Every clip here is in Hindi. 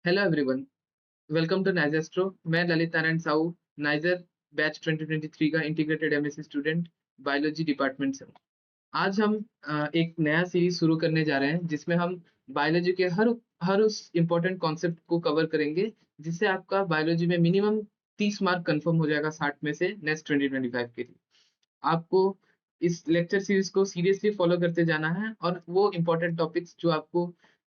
Hello everyone, welcome to NISER. मैं ललित नारायण साहू, नाइजर बैच 2023 का integrated MSc student biology department से हूँ। आज हम एक नया सीरीज शुरू करने जा रहे हैं जिसमें हम बायोलॉजी के हर हर उस इम्पोर्टेंट कॉन्सेप्ट को कवर करेंगे, जिससे आपका बायोलॉजी में मिनिमम 30 मार्क कंफर्म हो जाएगा 60 में से नेक्स्ट 2025 के लिए। आपको इस लेक्चर सीरीज को सीरियसली फॉलो करते जाना है और वो इम्पोर्टेंट टॉपिक्स जो आपको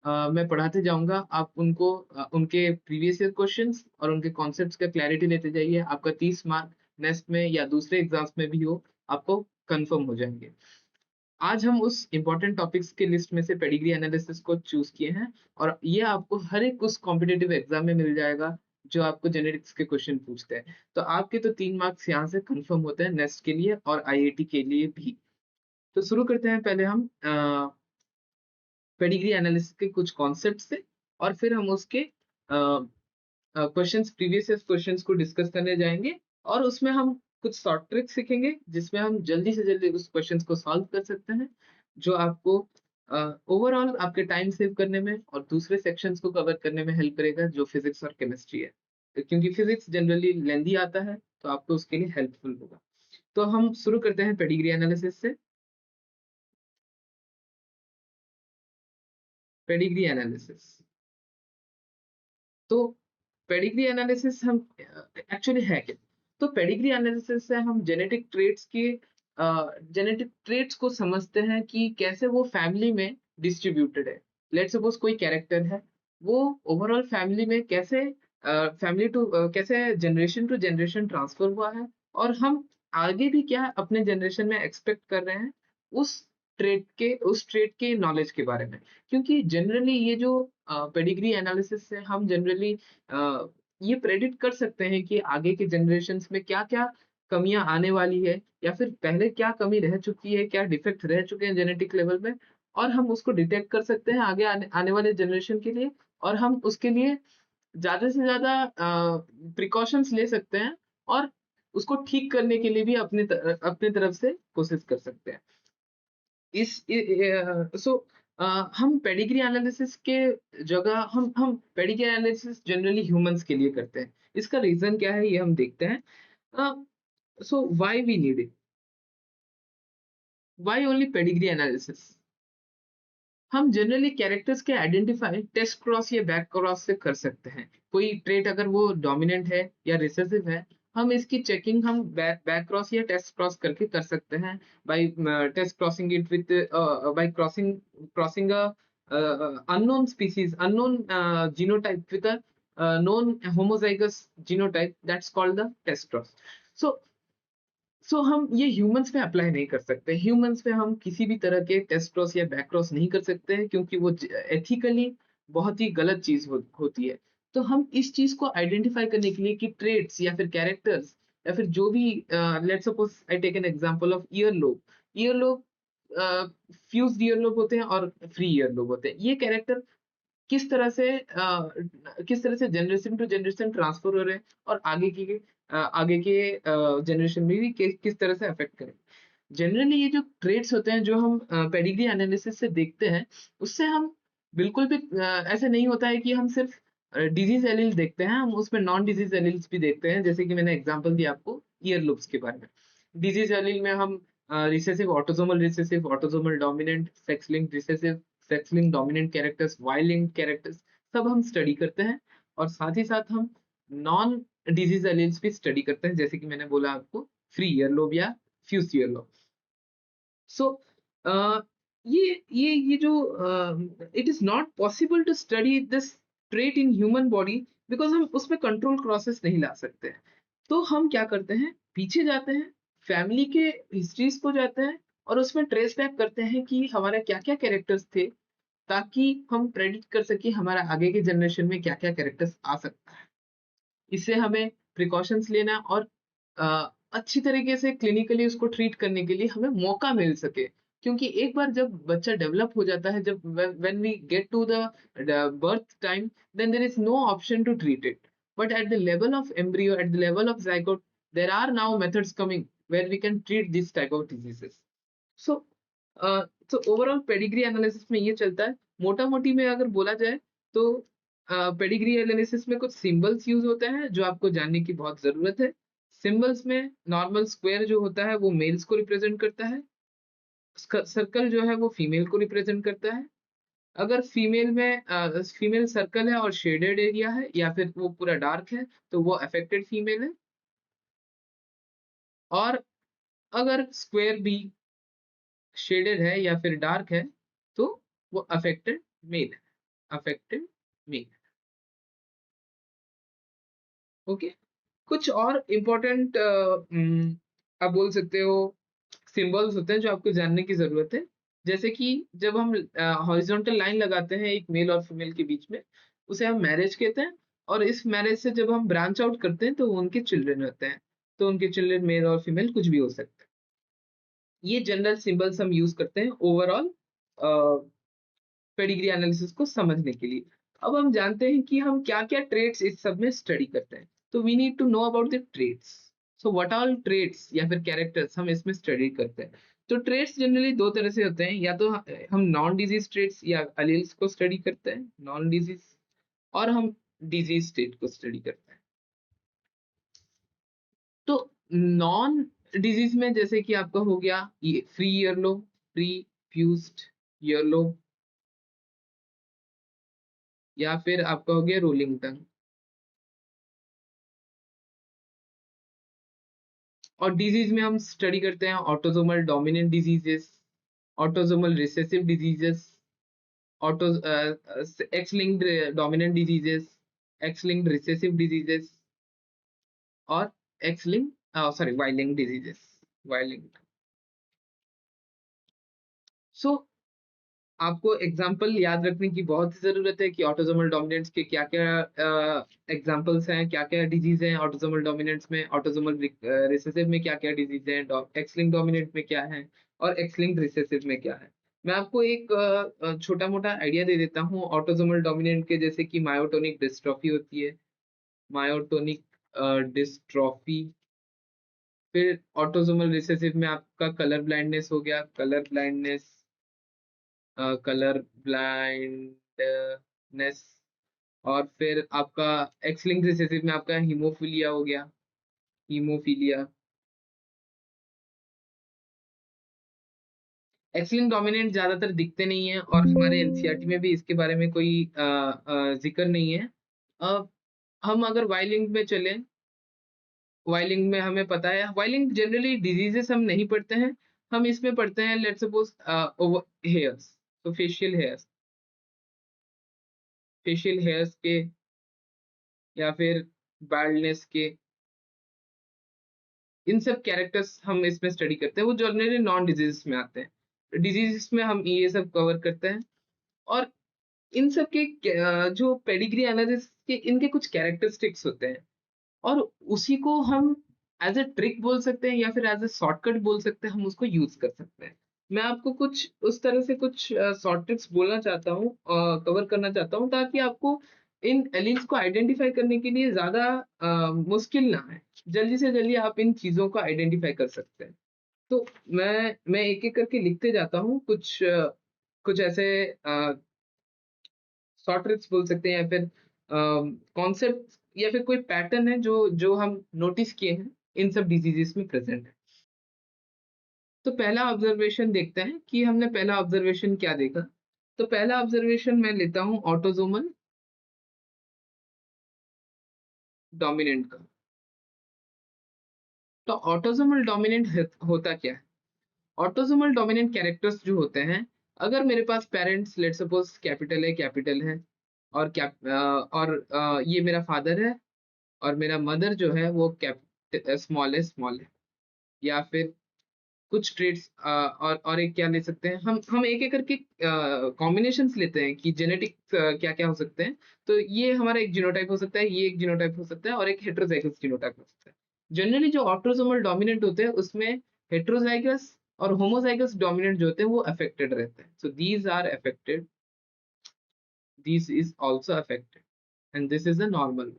मैं पढ़ाते जाऊंगा, आप उनको उनके प्रीवियस ईयर क्वेश्चंस और उनके कॉन्सेप्ट्स का क्लैरिटी लेते जाइए। आपका 30 मार्क नेक्स्ट में या दूसरे एग्जाम्स में भी हो, आपको कंफर्म हो जाएंगे। आज हम उस इम्पोर्टेंट टॉपिक्स के लिस्ट में से पेडिग्री एनालिसिस को चूज किए हैं, और ये आपको हर एक उस कॉम्पिटेटिव एग्जाम में मिल जाएगा जो आपको जेनेटिक्स के क्वेश्चन पूछते हैं। तो आपके तो 3 मार्क्स यहाँ से कंफर्म होते हैं नेक्स्ट के लिए और आईआईटी के लिए भी। तो शुरू करते हैं पहले हम पेडिग्री एनालिसिस के कुछ कॉन्सेप्ट से, और फिर हम उसके क्वेश्चंस, प्रीवियस क्वेश्चंस को डिस्कस करने जाएंगे। और उसमें हम कुछ शॉर्ट ट्रिक सीखेंगे जिसमें हम जल्दी से जल्दी उस क्वेश्चंस को सॉल्व कर सकते हैं, जो आपको ओवरऑल आपके टाइम सेव करने में और दूसरे सेक्शंस को कवर करने में हेल्प करेगा, जो फिजिक्स और केमिस्ट्री है। क्योंकि फिजिक्स जनरली लेंदी आता है, तो आपको उसके लिए हेल्पफुल होगा। तो हम शुरू करते हैं पेडिग्री एनालिसिस से। पेडिग्री एनालिसिस, तो पेडिग्री एनालिसिस हम एक्चुअली है क्या? तो पेडिग्री एनालिसिस से हम जेनेटिक ट्रेट्स को समझते हैं कि कैसे वो फैमिली में डिस्ट्रीब्यूटेड है। लेट्स सपोज कोई कैरेक्टर है, वो ओवरऑल फैमिली में कैसे कैसे जनरेशन टू जनरेशन ट्रांसफर हुआ है, और हम आगे भी क्या अपने जनरेशन में एक्सपेक्ट कर रहे हैं उस उस ट्रेट के नॉलेज के बारे में। क्योंकि जनरली ये जो पेडिग्री एनालिसिस से हम जनरली ये प्रेडिक्ट कर सकते हैं कि आगे के जनरेशन्स में क्या-क्या कमियाँ आने वाली है, या फिर पहले क्या कमी रह चुकी है, क्या डिफेक्ट रह चुके हैं जेनेटिक लेवल में, और हम उसको डिटेक्ट कर सकते हैं आगे आने वाले जनरेशन के लिए। और हम उसके लिए ज़्यादा से ज़्यादा प्रिकॉशंस ले सकते हैं, और उसको ठीक करने के लिए भी अपनी तरफ से कोशिश कर सकते हैं। सो हम पेडिग्री एनालिसिस के जगह हम पेडिग्री एनालिसिस जनरली ह्यूमंस के लिए करते हैं। इसका रीजन क्या है, ये हम देखते हैं। So why we need it, why only pedigree analysis? हम जनरली कैरेक्टर्स के आइडेंटिफाई टेस्ट क्रॉस या बैक क्रॉस से कर सकते हैं। कोई ट्रेट अगर वो डोमिनेंट है या रिसेसिव है, हम इसकी चेकिंग हम बैक क्रॉस या टेस्ट क्रॉस करके कर सकते हैं। By test crossing it with by crossing a unknown species, unknown genotype with a known homozygous genotype, that's called the test cross. So हम ये ह्यूमंस पे अप्लाई नहीं कर सकते। ह्यूमंस पे हम किसी भी तरह के टेस्ट क्रॉस या बैक क्रॉस नहीं कर सकते हैं, क्योंकि वो एथिकली बहुत ही गलत चीज होती है। तो हम इस चीज को आइडेंटिफाई करने के लिए कि ट्रेड्स या फिर कैरेक्टर्स या फिर जो भी, let's suppose I take an example of earlobe. Earlobe fused earlobe होते हैं और फ्री ईयरलोब होते हैं। ये कैरेक्टर किस तरह से जनरेशन टू जनरेशन ट्रांसफर हो रहे हैं, और आगे के जनरेशन में भी किस तरह से अफेक्ट करें। जनरली ये जो ट्रेड्स होते हैं जो हम पेडिग्री एनालिसिस से देखते हैं, उससे हम बिल्कुल भी ऐसे नहीं होता है कि हम सिर्फ डिजीज एलील देखते हैं, हम उसमें नॉन डिजीज एलील्स भी देखते हैं। जैसे कि मैंने एग्जांपल दिया आपको ईयर लूप्स के बारे में। डिजीज एलील में हम recessive, autosomal dominant, sex linked recessive, sex linked dominant characters, Y linked characters सब हम स्टडी करते हैं। और साथ ही साथ हम नॉन डिजीज एलील्स भी स्टडी करते हैं, जैसे कि मैंने बोला आपको फ्री ईयरलोब या फ्यूज ईयरलोब। सो ये जो it is not possible to study this trait in human body, because हम उसमें कंट्रोल क्रॉसेस नहीं ला सकते हैं। तो हम क्या करते हैं, पीछे जाते हैं, फैमिली के हिस्ट्रीज को जाते हैं, और उसमें ट्रेस बैक करते हैं कि हमारे क्या क्या कैरेक्टर्स थे, ताकि हम प्रेडिक्ट कर सके हमारा आगे के जनरेशन में क्या क्या कैरेक्टर्स आ सकता है। इससे हमें प्रिकॉशंस लेना और अच्छी तरीके से क्लिनिकली उसको ट्रीट करने के लिए हमें मौका मिल सके। क्योंकि एक बार जब बच्चा डेवलप हो जाता है, जब when we get to the birth time, then there is no option to treat it. But at the level of embryo, at the level of zygote, there are now methods coming where we can treat this type of diseases. So overall pedigree analysis में ये चलता है। मोटा मोटी में अगर बोला जाए, तो पेडिग्री एनालिसिस में कुछ सिंबल्स यूज होते हैं जो आपको जानने की बहुत जरूरत है। सिंबल्स में नॉर्मल स्क्वायर जो होता है वो मेल्स को रिप्रेजेंट करता है, सर्कल जो है वो फीमेल को रिप्रेजेंट करता है। अगर फीमेल में फीमेल सर्कल है और शेडेड एरिया है या फिर वो पूरा डार्क है तो वो अफेक्टेड फीमेल है, और अगर स्क्वायर भी शेडेड है या फिर डार्क है तो वो अफेक्टेड मेल है, अफेक्टेड मेल। ओके, कुछ और इम्पोर्टेंट आप बोल सकते हो सिंबल्स होते हैं जो आपको जानने की जरूरत है। जैसे कि जब हम हॉरिजॉन्टल लाइन लगाते हैं एक मेल और फीमेल के बीच में, उसे हम मैरिज कहते हैं। और इस मैरिज से जब हम ब्रांच आउट करते हैं तो उनके चिल्ड्रन होते हैं, तो उनके चिल्ड्रन मेल और फीमेल कुछ भी हो सकते हैं। ये जनरल सिंबल्स हम यूज करते हैं ओवरऑल पेडिग्री एनालिसिस को समझने के लिए। अब हम जानते हैं कि हम क्या क्या ट्रेड्स इस सब में स्टडी करते हैं, तो we need to know about the traits. So what all traits या फिर कैरेक्टर्स हम इसमें स्टडी करते हैं। तो ट्रेड्स जनरली दो तरह से होते हैं, या तो हम नॉन डिजीज ट्रेड्स या अलील्स को स्टडी करते हैं नॉन डिजीज, और हम डिजीज स्टेट को स्टडी करते हैं। तो नॉन डिजीज में जैसे कि आपका हो गया ये फ्री ईयरलो, फ्री फ्यूज्ड ईयरलो, या फिर आपका हो गया रोलिंग टंग। और डिजीज में हम स्टडी करते हैं autosomal dominant diseases, autosomal recessive diseases, auto X linked dominant diseases, X linked recessive diseases, और X linked sorry Y linked diseases, Y linked. So आपको एग्जाम्पल याद रखने की बहुत जरूरत है कि ऑटोसोमल डोमिनेंट्स के क्या क्या एग्जाम्पल्स हैं, क्या क्या डिजीज हैं ऑटोसोमल डोमिनेंट्स में, ऑटोसोमल रिसेसिव में क्या क्या डिजीज हैं, एक्स लिंक्ड डोमिनेंट में क्या है, और एक्स लिंक्ड रिसेसिव में क्या है। मैं आपको एक छोटा मोटा आइडिया दे देता हूँ ऑटोसोमल डोमिनेंट के, जैसे कि मायोटोनिक डिस्ट्रॉफी होती है, मायोटोनिक डिस्ट्रॉफी। फिर ऑटोसोमल रिसेसिव में आपका कलर ब्लाइंडनेस हो गया, कलर ब्लाइंडनेस, कलर ब्लाइंडनेस। और फिर आपका एक्स लिंक्ड रिसेसिव में आपका हीमोफीलिया हो गया, हीमोफीलिया। एक्स लिंक्ड डोमिनेंट ज्यादातर दिखते नहीं है और हमारे एनसीईआरटी में भी इसके बारे में कोई जिक्र नहीं है। अब हम अगर वाई लिंक में चले, वाई लिंक में हमें पता है वाई लिंक जनरली डिजीजेस हम नहीं पढ़ते हैं, हम इसमें पढ़ते हैं लेट्स सपोज हेयर्स, तो फेशियल हेयर्स, फेशियल हेयर्स के, या फिर बाल्डनेस के, इन सब कैरेक्टर्स हम इसमें स्टडी करते हैं। वो जनरली नॉन डिजीज में आते हैं, डिजीज में हम ये सब कवर करते हैं। और इन सब के जो पेडिग्री एनालिसिस के इनके कुछ कैरेक्टरिस्टिक्स होते हैं, और उसी को हम एज ए ट्रिक बोल सकते हैं या फिर एज ए शॉर्टकट बोल सकते हैं, हम उसको यूज कर सकते हैं। मैं आपको कुछ उस तरह से कुछ शॉर्ट ट्रिक्स बोलना चाहता हूँ, कवर करना चाहता हूँ, ताकि आपको इन एलिमेंट्स को आइडेंटिफाई करने के लिए ज्यादा मुश्किल ना है, जल्दी से जल्दी आप इन चीजों को आइडेंटिफाई कर सकते हैं। तो मैं एक एक करके लिखते जाता हूँ कुछ कुछ ऐसे शॉर्ट ट्रिक्स बोल सकते हैं, या फिर कॉन्सेप्ट, या फिर कोई पैटर्न है जो जो हम नोटिस किए हैं इन सब डिजीजेस में प्रेजेंट है। तो पहला ऑब्जर्वेशन देखते हैं कि हमने पहला ऑब्जर्वेशन क्या देखा। तो पहला ऑब्जर्वेशन मैं लेता हूँ ऑटोसोमल डोमिनेंट का। तो ऑटोसोमल डोमिनेंट होता क्या है? ऑटोसोमल डोमिनेंट कैरेक्टर्स जो होते हैं, अगर मेरे पास पेरेंट्स लेट सपोज कैपिटल है, और ये मेरा फादर है, और मेरा मदर जो है वो कैप स्मॉल है, या फिर कुछ ट्रेड्स, और एक क्या ले सकते हैं, हम एक एक करके कॉम्बिनेशंस लेते हैं कि जेनेटिक क्या क्या हो सकते हैं। तो ये हमारा एक जीनोटाइप हो सकता है, ये एक जीनोटाइप हो सकता है, और एक हेट्रोजाइगस जीनोटाइप हो सकता है। जनरली जो ऑटोसोमल डोमिनेंट होते हैं उसमें हेट्रोजाइगस और होमोजाइगस डोमिनेंट जो होते हैं वो अफेक्टेड रहते हैं। So these are affected, this is also affected, and this is a normal.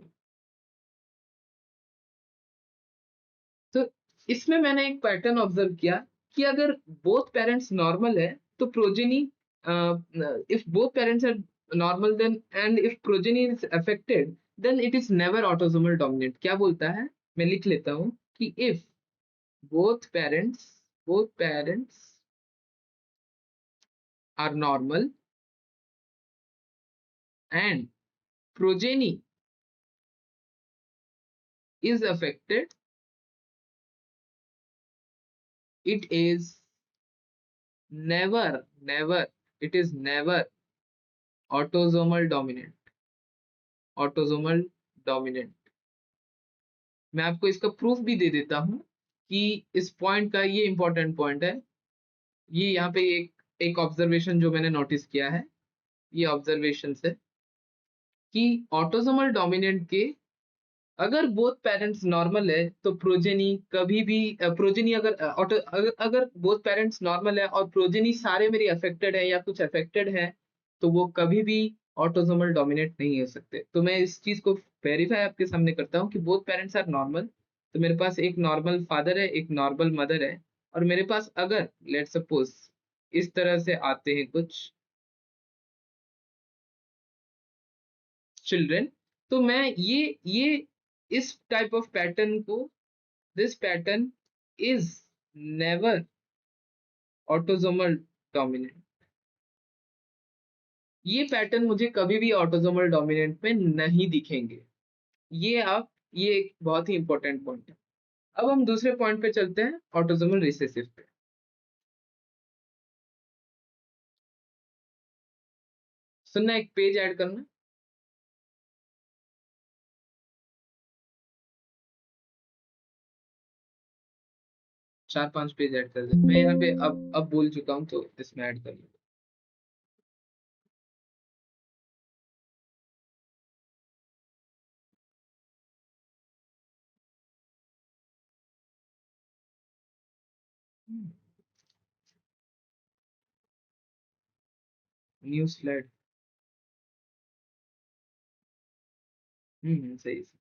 तो इसमें मैंने एक पैटर्न ऑब्जर्व किया कि अगर बोथ पेरेंट्स नॉर्मल है तो progeny, if both parents are normal then and if progeny is affected then it is never autosomal dominant. क्या बोलता है, मैं लिख लेता हूं कि if both parents are normal and progeny is affected, it is never it is never autosomal dominant। Autosomal dominant. मैं आपको इसका प्रूफ भी दे देता हूं कि इस पॉइंट का, ये इंपॉर्टेंट पॉइंट है। ये यहाँ पे एक ऑब्जर्वेशन जो मैंने नोटिस किया है, ये ऑब्जर्वेशन है कि ऑटोसोमल डोमिनेंट के अगर बोथ पेरेंट्स नॉर्मल है तो प्रोजेनी कभी भी प्रोजेनी अगर बोथ पेरेंट्स नॉर्मल है और प्रोजेनी सारे मेरी अफेक्टेड है या कुछ अफेक्टेड है, तो वो कभी भी ऑटोसोमल डोमिनेट नहीं हो सकते। तो मैं इस चीज को वेरीफाई आपके सामने करता हूँ कि बोथ पेरेंट्स आर नॉर्मल। तो मेरे पास एक नॉर्मल फादर है, एक नॉर्मल मदर है, और मेरे पास अगर लेट सपोज इस तरह से आते हैं कुछ चिल्ड्रन, तो मैं ये इस टाइप ऑफ पैटर्न को, this pattern is never autosomal dominant. ये पैटर्न मुझे कभी भी ऑटोसोमल डोमिनेंट में नहीं दिखेंगे। ये एक बहुत ही इंपॉर्टेंट पॉइंट है। अब हम दूसरे पॉइंट पे चलते हैं, ऑटोसोमल रिसेसिव पे। सुनना, एक पेज ऐड करना। 4-5 पेज ऐड कर दे। मैं यहाँ पे अब बोल चुका हूँ तो इसमें ऐड कर लो। New slide. सही से।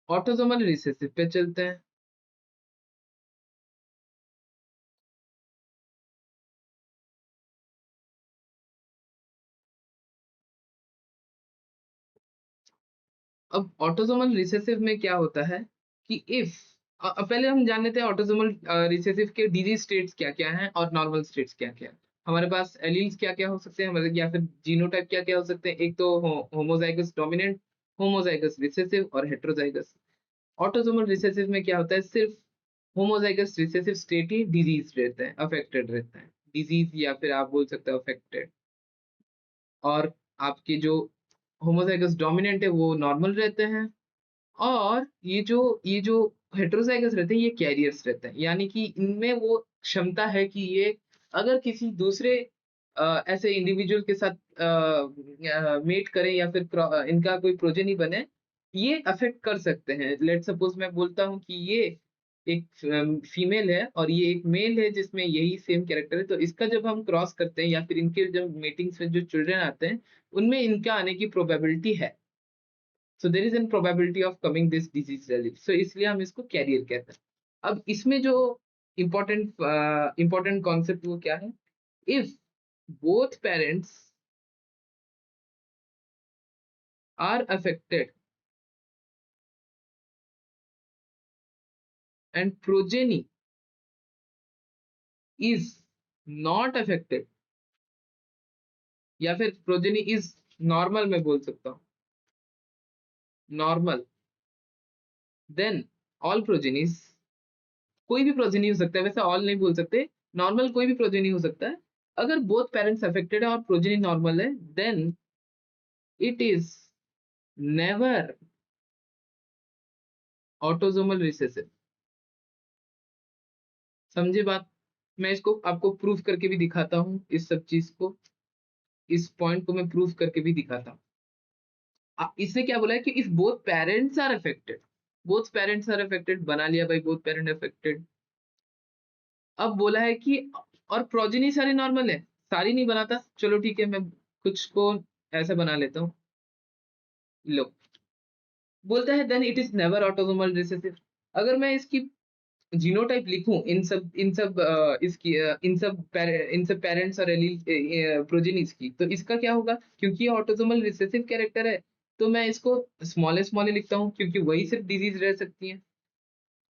ऑटोसोमल रिसेसिव पे चलते हैं। अब ऑटोसोमल रिसेसिव में क्या होता है कि इफ पहले हम जान लेते हैं ऑटोसोमल रिसेसिव के डिजीज स्टेट्स क्या क्या हैं और नॉर्मल स्टेट्स क्या क्या हैं। हमारे पास एलील्स क्या क्या हो सकते हैं हमारे, या फिर जीनोटाइप क्या क्या हो सकते हैं। एक तो होमोजाइगस डोमिनेंट, होमोजाइगस रिसेसिव और हेट्रोजाइगस। ऑटोसोमल रिसेसिव में क्या होता है, सिर्फ होमोजाइगस रिसेसिव स्टेट ही डिजीज रहता है, अफेक्टेड रहता है, डिजीज या फिर आप बोल सकते हो अफेक्टेड। और आपके जो होमोजाइगस डोमिनेंट है वो नॉर्मल रहते हैं। और ये जो हेटेरोजाइगस रहते हैं ये कैरियर्स रहते हैं, यानी कि इनमें वो क्षमता है कि ये अगर किसी दूसरे ऐसे इंडिविजुअल के साथ मेट करें या फिर इनका कोई प्रोजेनी बने, ये अफेक्ट कर सकते हैं। लेट सपोज मैं बोलता हूँ कि ये एक फीमेल है और ये एक मेल है जिसमें यही सेम कैरेक्टर है, तो इसका जब हम क्रॉस करते हैं या फिर इनके जब मीटिंग्स में जो चिल्ड्रन आते हैं उनमें इनका आने की प्रोबेबिलिटी है। So there is an probability of coming this disease really, so इसलिए हम इसको कैरियर कहते हैं। अब इसमें जो इम्पोर्टेंट कॉन्सेप्ट वो क्या है, if both parents are affected and progeny is not affected, या फिर प्रोजेनी इज नॉर्मल, मैं बोल सकता हूँ नॉर्मल, देन ऑल प्रोजेनीज, कोई भी प्रोजेनी हो सकता है, वैसे ऑल नहीं बोल सकते, नॉर्मल कोई भी प्रोजेनी हो सकता है। अगर बोथ पेरेंट्स अफेक्टेड है और प्रोजेनी नॉर्मल है, then it is never autosomal recessive. समझे बात? मैं इसको आपको प्रूफ करके भी दिखाता हूँ, इस सब चीज को, इस पॉइंट को मैं प्रूफ करके भी दिखाता हूँ। इसने क्या बोला है कि if both parents are affected, both parents are affected बना लिया भाई, बोथ पेरेंट अफेक्टेड। अब बोला है कि और प्रोजेनी सारी नॉर्मल है, सारी नहीं बनाता, चलो ठीक है मैं कुछ को ऐसा बना लेता हूँ। लो, बोलता है then it is never autosomal recessive. अगर मैं इसकी जीनोटाइप लिखूं इन सब पेरेंट्स और एलील प्रोजेनिस की, तो इसका क्या होगा, क्योंकि ये ऑटोसोमल रिसेसिव कैरेक्टर है तो मैं इसको स्मॉल लिखता हूँ, क्योंकि वही सिर्फ डिजीज रह सकती हैं,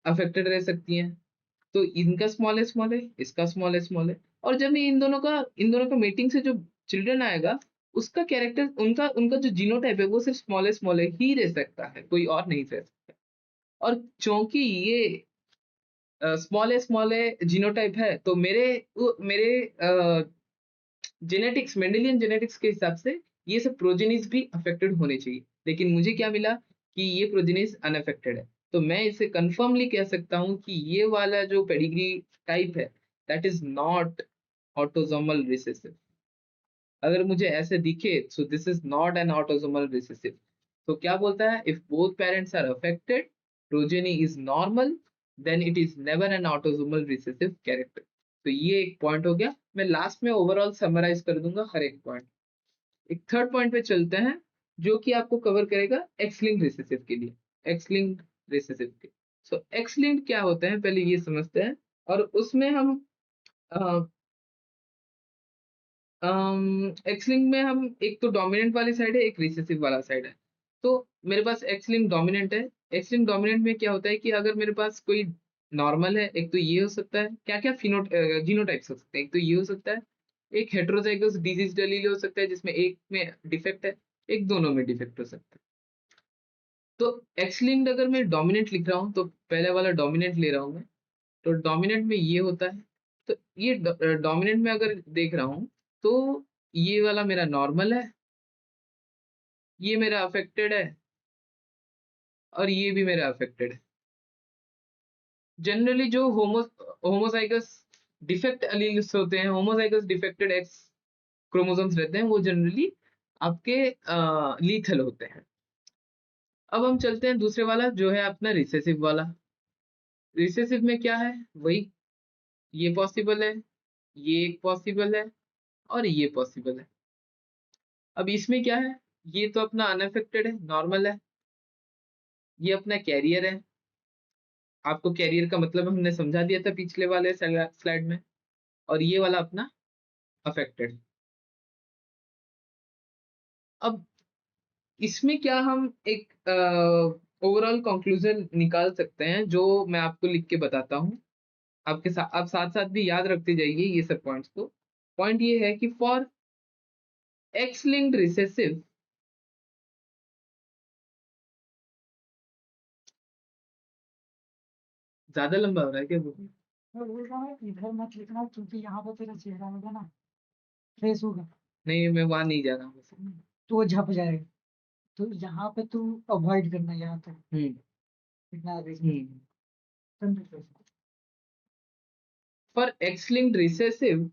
अफेक्टेड रह सकती हैं। तो इनका स्मॉल है, इसका स्मॉल है। और जब मैं इन दोनों का मीटिंग से जो चिल्ड्रन आएगा, उसका कैरेक्टर, उनका उनका जो जीनोटाइप है वो सिर्फ स्मॉल ही रह सकता है, कोई और नहीं रह सकता। और क्योंकि ये स्मॉल है जीनोटाइप है, तो मेरे जेनेटिक्स, मेंडेलियन जेनेटिक्स के हिसाब से ये सब प्रोजेनिस भी अफेक्टेड होने चाहिए, लेकिन मुझे क्या मिला कि ये प्रोजेनिस अनअफेक्टेड है। तो मैं इसे कंफर्मली कह सकता हूँ कि ये वाला जो पेडिग्री टाइप है, that is not autosomal recessive. अगर मुझे ऐसे दिखे, so this is not an autosomal recessive. तो क्या बोलता है, if both parents are affected, progeny is normal, then it is never an autosomal recessive character. तो ये एक पॉइंट हो गया। मैं लास्ट में ओवरऑल समराइज कर दूंगा हर एक पॉइंट। एक थर्ड पॉइंट पे चलते हैं, जो कि आपको कवर करेगा एक्स लिंक्ड रिसेसिव के लिए, एक्स लिंक्ड रिसेसिव के। सो एक्स लिंक्ड क्या होते हैं पहले ये समझते हैं, और उसमें हम एक्स लिंक में हम, एक तो डोमिनेंट वाली साइड है, एक रिसेसिव वाला साइड है। तो मेरे पास एक्स लिंक डोमिनेंट है। एक्स लिंक डोमिनेंट में क्या होता है कि अगर मेरे पास कोई नॉर्मल है, एक तो ये हो सकता है, क्या क्या जीनोटाइप्स हो सकते हैं, एक तो ये हो सकता है, एक हेटेरोजाइगस डिजीज एलील हो सकता है जिसमें एक में डिफेक्ट है, एक दोनों में डिफेक्ट हो सकता है। तो एक्स लिंक्ड अगर मैं डोमिनेंट लिख रहा हूँ, तो पहले वाला डोमिनेंट ले रहा हूँ मैं। तो डोमिनेंट में ये होता है। तो ये डोमिनेंट में अगर देख रहा हूँ, तो ये वाला मेरा नॉर्मल है, ये मेरा अफेक्टेड है, और ये भी मेरा अफेक्टेड है। जनरली जो होमोजाइगस डिफेक्ट एलील्स होते हैं, होमोजाइगस डिफेक्टेड एक्स क्रोमोसोम्स रहते हैं, वो जनरली आपके लीथल होते हैं। अब हम चलते हैं दूसरे वाला, जो है अपना रिसेसिव वाला। रिसेसिव में क्या है, वही, ये पॉसिबल है, ये एक पॉसिबल है, और ये पॉसिबल है। अब इसमें क्या है, ये तो अपना अनअफेक्टेड है, नॉर्मल है, ये अपना कैरियर है। आपको कैरियर का मतलब हमने समझा दिया था पिछले वाले स्लाइड में। और ये वाला अपना अफेक्टेड। अब इसमें क्या हम एक ओवरऑल कंक्लूजन निकाल सकते हैं, जो मैं आपको लिख के बताता हूँ। आपके साथ आप साथ साथ भी याद रखते जाइए ये सब पॉइंट्स को। पॉइंट ये है कि फॉर एक्स लिंक्ड रिसेसिव, ज्यादा लंबा हो रहा है क्या वो? मैं बोल रहा हूँ इधर मत लिखना क्योंकि यहाँ पे तेरा चेहरा होगा ना, ट्रेस होगा। नहीं, मैं वहां नहीं जा रहा हूँ वैसे। तो वो झप जाएगा। तो यहाँ पे तू अवॉइड करना, यहाँ पे हम्म। इतना आगे हम्म। समझ। फॉर एक्स लिंक्ड रिसेसिव,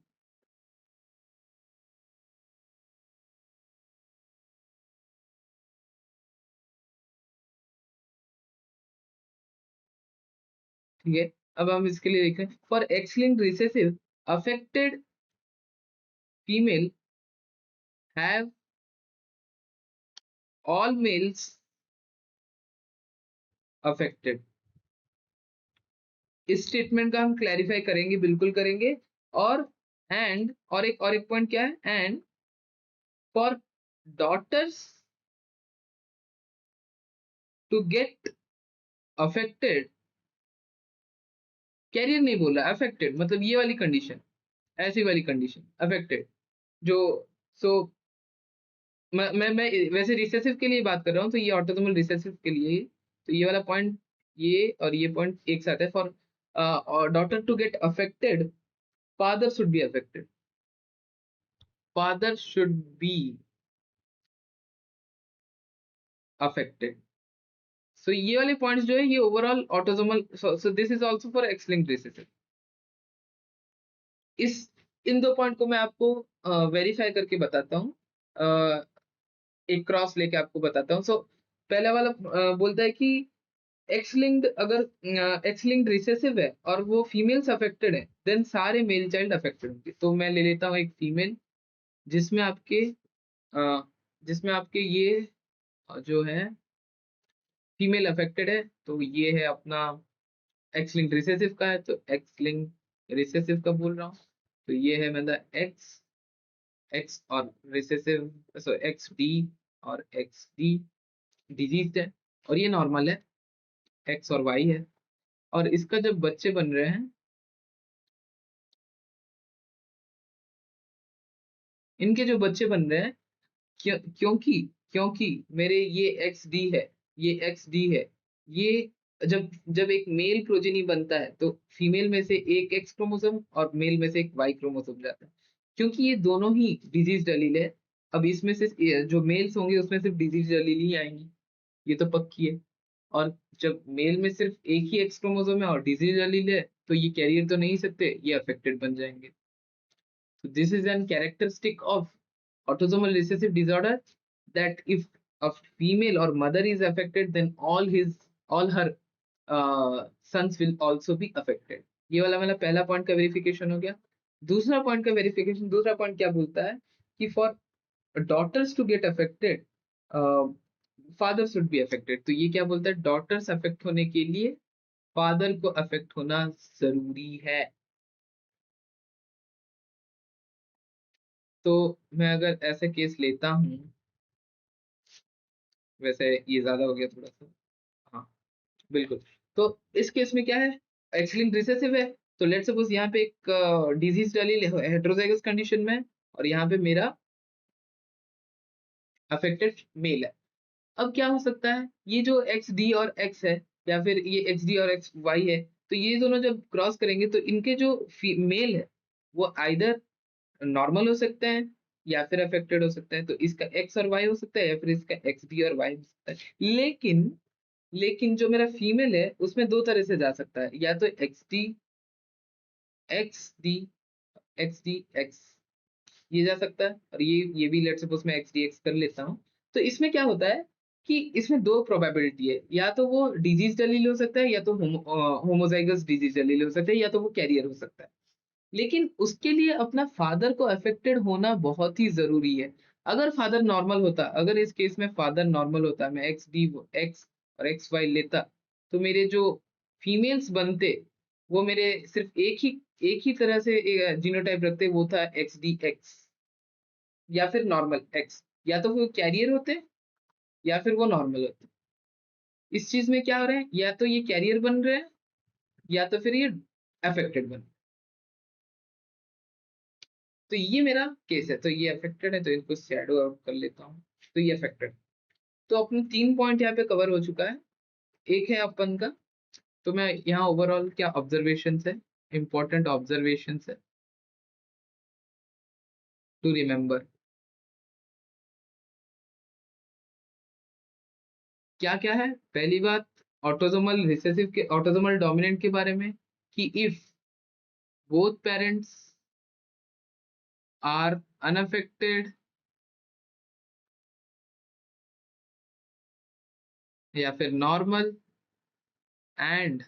ठीक है, अब हम इसके लिए लिख रहे हैं, for X linked recessive affected female have all males affected. इस स्टेटमेंट का हम क्लैरिफाई करेंगे, बिल्कुल करेंगे। और और एक पॉइंट क्या है, and for daughters to get affected, carrier नहीं बोला, अफेक्टेड मतलब ये वाली कंडीशन, ऐसी वाली कंडीशन अफेक्टेड, जो, सो मैं वैसे रिसेसिव के लिए बात कर रहा हूँ, तो ये ऑटोसोमल रिसेसिव के लिए ही। तो ये वाला पॉइंट, ये और ये पॉइंट एक साथ है। For daughter to get affected, father should be affected, father should be affected. So ये वाले पॉइंट्स जो है, ये overall autosomal, so this is also for X linked recessive. इस इन दो पॉइंट को मैं आपको वेरीफाई करके बताता हूँ, एक क्रॉस लेके आपको बताता हूँ। सो पहला वाला बोलता है कि एक्स लिंक्ड, अगर एक्स लिंक्ड रिसेसिव है और वो फीमेल्स अफेक्टेड है, देन सारे मेल चाइल्ड अफेक्टेड होंगे। तो मैं ले लेता हूँ एक फीमेल, जिसमें आपके जिसमें आपके ये जो है फीमेल अफेक्टेड है, तो ये है अपना एक्स लिंक रिसेसिव का है, तो एक्स लिंक रिसेसिव का बोल रहा हूँ। तो ये है मतलब एक्स एक्स और रिसेसिव, सो एक्स डी और एक्स डी डिजीज है, और ये नॉर्मल है, एक्स और वाई है। और इसका जब बच्चे बन रहे हैं, इनके जो बच्चे बन रहे हैं, क्योंकि क्योंकि मेरे ये एक्स डी है, ये एक्स डी है, ये जब जब एक मेल प्रोजेनी बनता है तो फीमेल में से एक एक्स क्रोमोसोम और मेल में से एक वाई क्रोमोसोम जाता है, क्योंकि ये दोनों ही डिजीज एलील है। अब इसमें से जो मेल्स होंगे उसमें सिर्फ डिजीज एलील ही आएंगी, ये तो पक्की है। और जब मेल में सिर्फ एक ही एक्स क्रोमोसोम है और डिजीज एलील है, तो ये कैरियर तो नहीं सकते, ये अफेक्टेड बन जाएंगे। So this is an characteristic of autosomal recessive disorder, that if a female or mother is affected, then all her sons will also be affected. ये वाला मेरा पहला पॉइंट का वेरिफिकेशन हो गया। दूसरा पॉइंट का वेरिफिकेशन, दूसरा पॉइंट क्या बोलता है कि for daughters to get affected, father should be affected. तो ये क्या बोलता है, डॉटर्स अफेक्ट होने के लिए फादर को अफेक्ट होना जरूरी है। तो मैं अगर ऐसा केस लेता हूं, वैसे ये ज्यादा हो गया थोड़ा सा, हाँ बिल्कुल। तो इस केस में क्या है, एक्स लिंक्ड रिसेसिव है, तो लेट्स सपोज यहाँ पे एक डिजीज डाली हेट्रोजाइगस कंडीशन में, और यहाँ पे मेरा अफेक्टेड मेल है। अब क्या हो सकता है, ये जो एक्स डी और एक्स है, या फिर ये एक्स डी और एक्स वाई है, तो ये दोनों जब क्रॉस करेंगे तो इनके जो मेल है वो आइदर नॉर्मल हो सकते हैं या फिर अफेक्टेड हो सकते हैं। तो इसका एक्स और वाई हो सकता है, या फिर इसका एक्स डी और वाई हो सकता है। लेकिन जो मेरा फीमेल है उसमें दो तरह से जा सकता है, या तो x D x D x D x, ये जा सकता है, और ये भी लेट्स सपोज मैं एक्स डी एक्स कर लेता हूँ। तो इसमें क्या होता है कि इसमें दो प्रोबेबिलिटी है, या तो वो डिजीज डलील हो सकता है, या तो होमोजाइगस डिजीज डलील हो सकता है, या तो वो कैरियर हो सकता है। लेकिन उसके लिए अपना फादर को अफेक्टेड होना बहुत ही जरूरी है। अगर फादर नॉर्मल होता, अगर इस केस में फादर नॉर्मल होता, मैं एक्स डी एक्स और एक्स वाई लेता, तो मेरे जो फीमेल्स बनते वो मेरे सिर्फ एक ही तरह से जीनोटाइप रखते, वो था एक्स डी एक्स, या फिर नॉर्मल एक्स, या तो वो कैरियर होते या फिर वो नॉर्मल होते। इस चीज में क्या हो रहा है, या तो ये कैरियर बन रहे हैं या तो फिर ये अफेक्टेड बन। तो ये मेरा केस है, तो ये अफेक्टेड है, तो इनको शैडो आउट कर लेता हूँ। तो ये अफेक्टेड, तो अपने 3 पॉइंट यहाँ पे कवर हो चुका है। एक है अपन का, तो मैं यहाँ ओवरऑल क्या ऑब्जर्वेशन है, इंपॉर्टेंट ऑब्जर्वेशन है टू रिमेम्बर। क्या क्या है, पहली बात ऑटोसोमल रिसेसिव के, ऑटोसोमल डोमिनेंट के बारे में, कि if both parents are unaffected, या फिर normal, and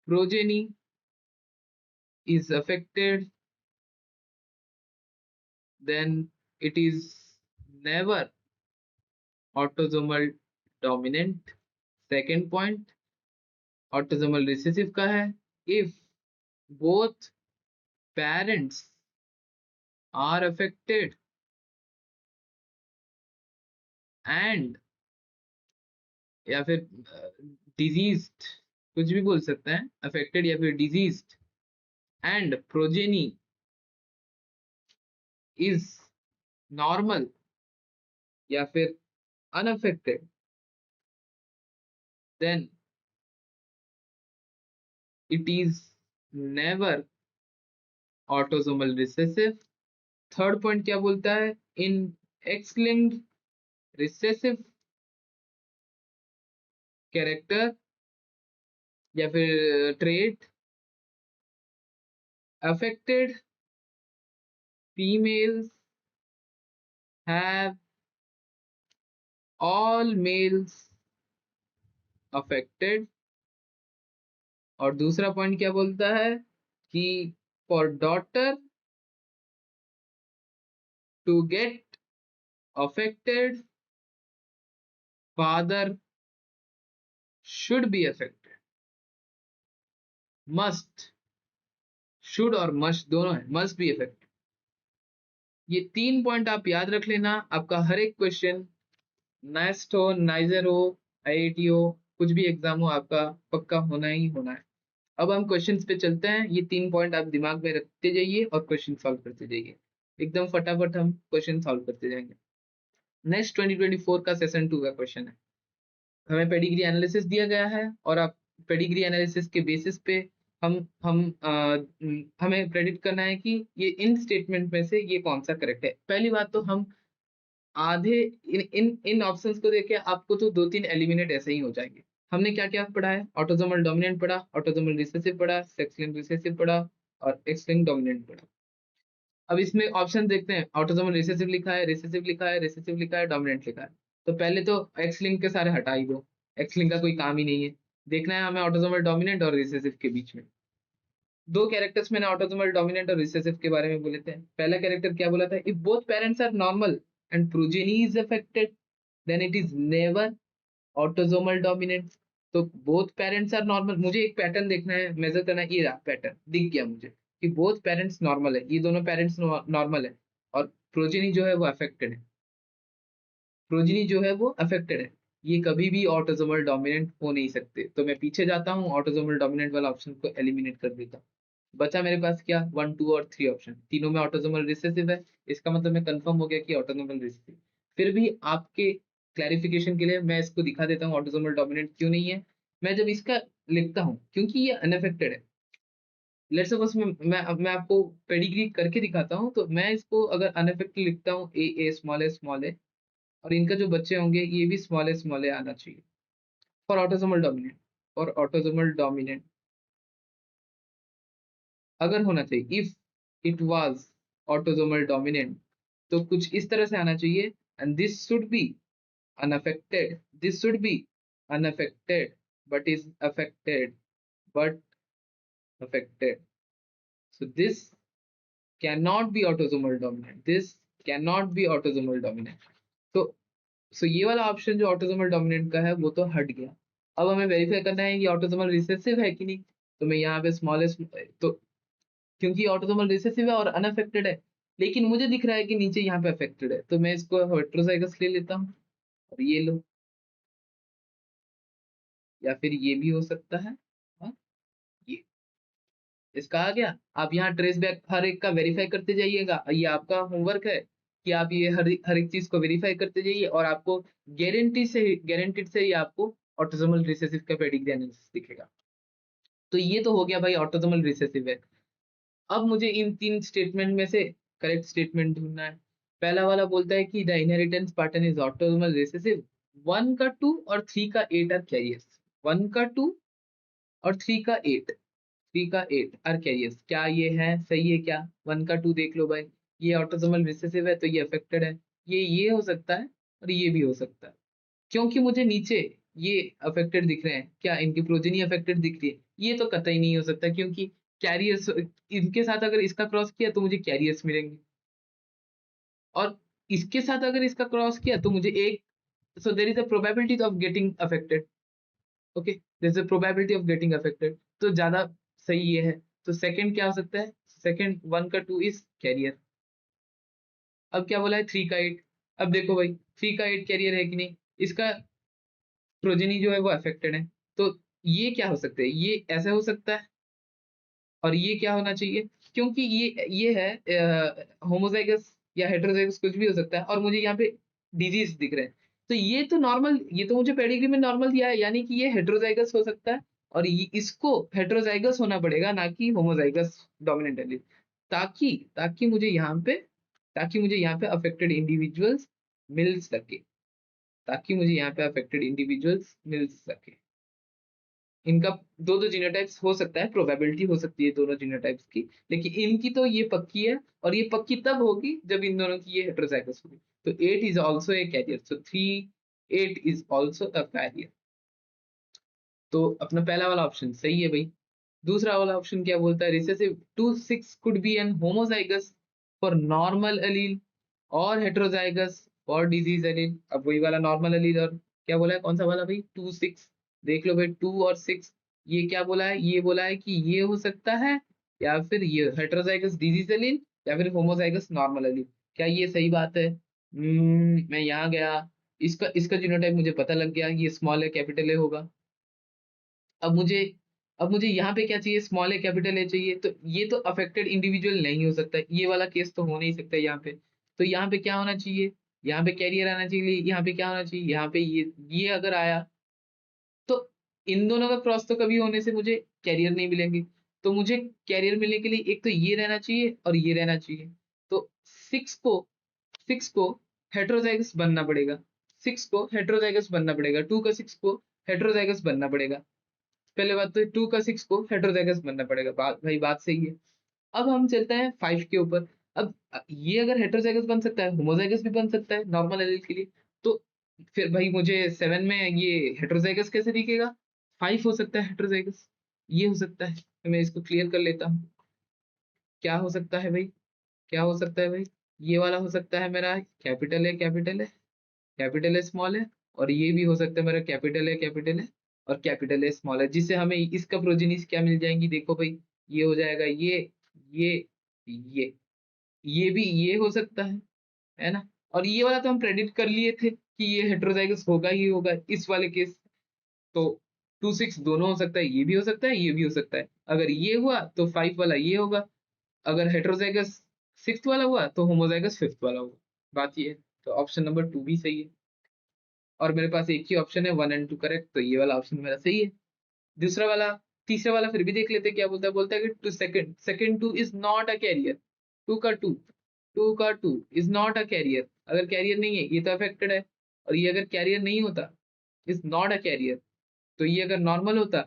progeny is affected, then it is never autosomal dominant. Second point, autosomal recessive का है, if both parents are affected and, या फिर diseased, कुछ भी बोल सकते हैं, affected या फिर diseased, and progeny is normal या फिर unaffected, then it is never autosomal recessive. Third point क्या बोलता है, in X linked recessive character या फिर trait, affected females have all males affected. और दूसरा पॉइंट क्या बोलता है कि for daughter to get affected, father should be affected, must, should और मस्ट दोनों है, मस्ट बी अफेक्टेड। ये 3 पॉइंट आप याद रख लेना, आपका हर एक क्वेश्चन, नेस्ट हो, नाइजर हो, आईआईटी हो, कुछ भी एग्जाम हो, आपका पक्का होना ही होना है। अब हम क्वेश्चंस पे चलते हैं, ये 3 पॉइंट आप दिमाग में रखते जाइए और क्वेश्चन सॉल्व करते जाइए, एकदम फटाफट हम क्वेश्चन सॉल्व करते जाएंगे। नेक्स्ट 2024 का सेशन 2 का क्वेश्चन है, हमें पेडिग्री एनालिसिस दिया गया है और आप पेडिग्री एनालिसिस के बेसिस पे हमें प्रेडिक्ट करना है कि ये इन स्टेटमेंट में से ये कौन सा करेक्ट है। पहली बात तो हम आधे इन ऑप्शंस को देख के आपको तो 2-3 एलिमिनेट ऐसे ही हो जाएंगे। हमने क्या क्या पढ़ा है, ऑटोसोमल डोमिनेंट पढ़ा, ऑटोसोमल रिसेसिव पढ़ा, सेक्स लिंक्ड रिसेसिव पढ़ा और एक्स लिंक्ड डोमिनेंट पढ़ा। अब इसमें ऑप्शन देखते हैं, ऑटोसोमल रिसेसिव लिखा है, रिसेसिव लिखा है, रिसेसिव लिखा है, डोमिनेंट लिखा है। तो पहले तो एक्स लिंक के सारे हटा ही दो, एक्स लिंक का कोई काम ही नहीं है। देखना है हमें ऑटोसोमल डोमिनेंट और रिसेसिव के बीच में। दो कैरेक्टर्स मैंने ऑटोसोमल डोमिनेंट और रिसेसिव के बारे में बोले थे। पहला कैरेक्टर क्या बोला था, if both parents are normal and progeny is affected then it is never autosomal dominant. तो बोथ पेरेंट्स आर नॉर्मल, मुझे एक पैटर्न देखना है, मेजर करना है, ये रहा पैटर्न दिख गया मुझे कि बोथ पेरेंट्स नॉर्मल है, ये दोनों पेरेंट्स नॉर्मल है और प्रोजेनी जो है वो अफेक्टेड है, प्रोजेनी जो है वो अफेक्टेड है, ये कभी भी ऑटोसोमल डोमिनेंट हो नहीं सकते। तो मैं पीछे जाता हूँ, ऑटोसोमल डोमिनेंट वाला ऑप्शन को एलिमिनेट कर देता हूँ। बचा मेरे पास क्या, 1, 2 और 3 ऑप्शन, तीनों में ऑटोसोमल रिसेसिव है, इसका मतलब मैं कंफर्म हो गया कि ऑटोसोमल रिसेसिव। फिर भी आपके क्लैरिफिकेशन के लिए मैं इसको दिखा देता हूँ ऑटोसोमल डोमिनेंट क्यों नहीं है। मैं जब इसका लिखता हूँ, क्योंकि ये अनअफेक्टेड है, लेट्स सपोज मैं आपको पेडिग्री करके दिखाता हूँ, तो मैं इसको अगर अनअफेक्टेड लिखता हूँ, ए स्मॉल ए, और इनका जो बच्चे होंगे ये भी स्मॉल ए आना चाहिए फॉर ऑटोसोमल डोमिनेंट, और ऑटोसोमल डोमिनेंट अगर होना चाहिए, if it was autosomal dominant, तो कुछ इस तरह से आना चाहिए, and this should B unaffected, this should be unaffected but is affected, but affected, so this cannot be autosomal dominant, this cannot be autosomal dominant। तो ये वाला ऑप्शन जो ऑटोसोमल डोमिनेंट का है वो तो हट गया। अब हमें वेरीफाई करना है कि ऑटोसोमल रिसेसिव है कि नहीं। तो मैं यहाँ पे स्मॉलेस्ट, तो क्योंकि ऑटोसोमल रिसेसिव है और अनअफेक्टेड है, लेकिन मुझे दिख रहा है कि नीचे यहाँ पे अफेक्टेड है, तो मैं इसको हेटेरोजाइगस ले लेता हूँ। और ये लो, या फिर ये भी हो सकता है, हाँ, ये इसका आ गया। आप यहाँ ट्रेस बैक हर एक का वेरीफाई करते जाइएगा, ये आपका होमवर्क है कि आप ये हर एक चीज को वेरीफाई करते जाइए, और आपको गारंटीड से ही आपको ऑटोसोमल रिसेसिव का पेडिग्री एनालिसिस दिखेगा। तो ये तो हो गया भाई, ऑटोसोमल रिसेसिव है। अब मुझे इन 3 स्टेटमेंट में से करेक्ट स्टेटमेंट ढूंढना है। पहला वाला बोलता है कि the inheritance pattern is autosomal recessive, 1 का 2 और 3 का 8 आर कैरियर्स, 1 का 2 और 3 का 8, 3 का 8 आर कैरियर्स। क्या ये है, सही है क्या? 1 का 2 देख लो भाई, ये ऑटोसोमल रिसेसिव है तो ये अफेक्टेड है, ये हो सकता है और ये भी हो सकता है। क्योंकि मुझे नीचे ये अफेक्टेड दिख रहे हैं, क्या इनकी प्रोजेनी अफेक्टेड दिख रही है? ये तो कतई नहीं हो सकता, क्योंकि कैरियर्स इनके साथ अगर इसका क्रॉस किया तो मुझे कैरियर्स मिलेंगे, और इसके साथ अगर इसका क्रॉस किया तो मुझे एक, so there is a probability of getting affected. Okay, there is a probability of getting affected, तो ज्यादा सही ये है। तो सेकंड क्या हो सकता है, सेकंड 1 का 2 इज कैरियर। अब क्या बोला है, 3 का 8। अब देखो भाई, 3 का 8 कैरियर है कि नहीं, इसका प्रोजेनी जो है वो अफेक्टेड है, तो ये क्या हो सकता है, ये ऐसा हो सकता है, और ये क्या होना चाहिए, क्योंकि ये है होमोजाइगस या हेटेरोजाइगस, कुछ भी हो सकता है, और मुझे यहाँ पे डिजीज दिख रहे हैं। तो ये तो नॉर्मल, ये तो मुझे पेडिग्री में नॉर्मल दिया है, यानी कि ये हेटेरोजाइगस हो सकता है, और इसको हेटेरोजाइगस होना पड़ेगा, ना कि होमोजाइगस डोमिनेंट एलील, ताकि ताकि मुझे यहाँ पे ताकि मुझे यहाँ पे अफेक्टेड इंडिविजुअल्स मिल सके, ताकि मुझे यहाँ पे अफेक्टेड इंडिविजुअल्स मिल सके। इनका दो दो जीनोटाइप्स हो सकता है, प्रोबेबिलिटी हो सकती है दोनों जीनोटाइप्स की, लेकिन इनकी तो ये पक्की है, और ये पक्की तब होगी जब इन दोनों की ये हेटेरोजाइगस होगी। तो 8 is also a carrier, so 8 is also a carrier. तो अपना पहला वाला ऑप्शन सही है भाई। दूसरा वाला ऑप्शन क्या बोलता है, recessive 2, 6 could be an homozygous for normal allele और हेटेरोजाइगस फॉर डिजीज एलील। अब वही वाला नॉर्मल एलील और क्या बोला है, कौन सा वाला भाई, 2 6, देख लो भाई 2 और 6, ये क्या बोला है, ये बोला है कि ये हो सकता है या फिर ये हेटेरोजाइगस डिजीज एलील या फिर होमोजाइगस नॉर्मल एलील। क्या ये सही बात है? मैं यहाँ गया, इसका इसका जीनोटाइप मुझे पता लग गया, ये स्मॉल है कैपिटल ए होगा। अब मुझे अब मुझे यहाँ पे क्या चाहिए, स्मॉल ए कैपिटल ए चाहिए, तो ये तो अफेक्टेड इंडिविजुअल नहीं हो सकता, ये वाला केस तो हो नहीं सकता यहाँ पे। तो यहाँ पे क्या होना चाहिए, यहाँ पे कैरियर आना चाहिए, यहाँ पे क्या होना चाहिए, यहाँ पे ये अगर आया तो इन दोनों का क्रॉस तो कभी होने से मुझे कैरियर नहीं मिलेंगे। तो मुझे कैरियर मिलने के लिए एक तो ये रहना चाहिए और ये रहना चाहिए। तो 6 को 6 को हेटेरोजाइगस बनना पड़ेगा, 6 को हेटेरोजाइगस बनना पड़ेगा, 2 का 6 को हेटेरोजाइगस बनना पड़ेगा। पहले बात तो 2 का 6 को हेटेरोजाइगस बनना पड़ेगा, बात भाई बात सही है। अब हम चलते हैं 5 के ऊपर। अब ये अगर हेटेरोजाइगस बन सकता है, होमोजाइगस भी बन सकता है नॉर्मल एलील के लिए, तो फिर भाई मुझे 7 में ये हेटेरोजाइगस कैसे दिखेगा, 5 हो सकता है हेटेरोजाइगस, ये हो सकता है। तो मैं इसको क्लियर कर लेता हूँ। क्या हो सकता है भाई, क्या हो सकता है भाई, ये वाला हो सकता है मेरा कैपिटल है कैपिटल है, कैपिटल है स्मॉल है, और ये भी हो सकता है मेरा कैपिटल है और कैपिटल है स्मॉल है, जिससे हमें इसका प्रोजेनिस क्या मिल जाएंगी, देखो भाई, ये हो जाएगा ये ये ये भी ये हो सकता है ना। और ये वाला तो हम प्रेडिक्ट कर लिए थे कि ये हेटेरोजाइगस होगा ही होगा इस वाले केस। तो 2 6 दोनों हो सकता है, ये भी हो सकता है, ये भी हो सकता है। अगर ये हुआ तो 5 वाला ये होगा, अगर हेटेरोजाइगस 6th वाला हुआ तो होमोजाइगस 5th वाला होगा। बात ये है। तो ऑप्शन नंबर 2 भी सही है, और मेरे पास एक ही ऑप्शन है 1 एंड 2 करेक्ट, तो ये वाला ऑप्शन मेरा सही है। दूसरा वाला, तीसरा वाला फिर भी देख लेते हैं क्या बोलता है, बोलता है कि two second second 2 is not a carrier, 2 का 2 2 का 2 इज नॉट अ कैरियर। अगर कैरियर नहीं है ये तो अफेक्टेड है, और ये अगर कैरियर नहीं होता, इज नॉट अ कैरियर, तो ये अगर नॉर्मल होता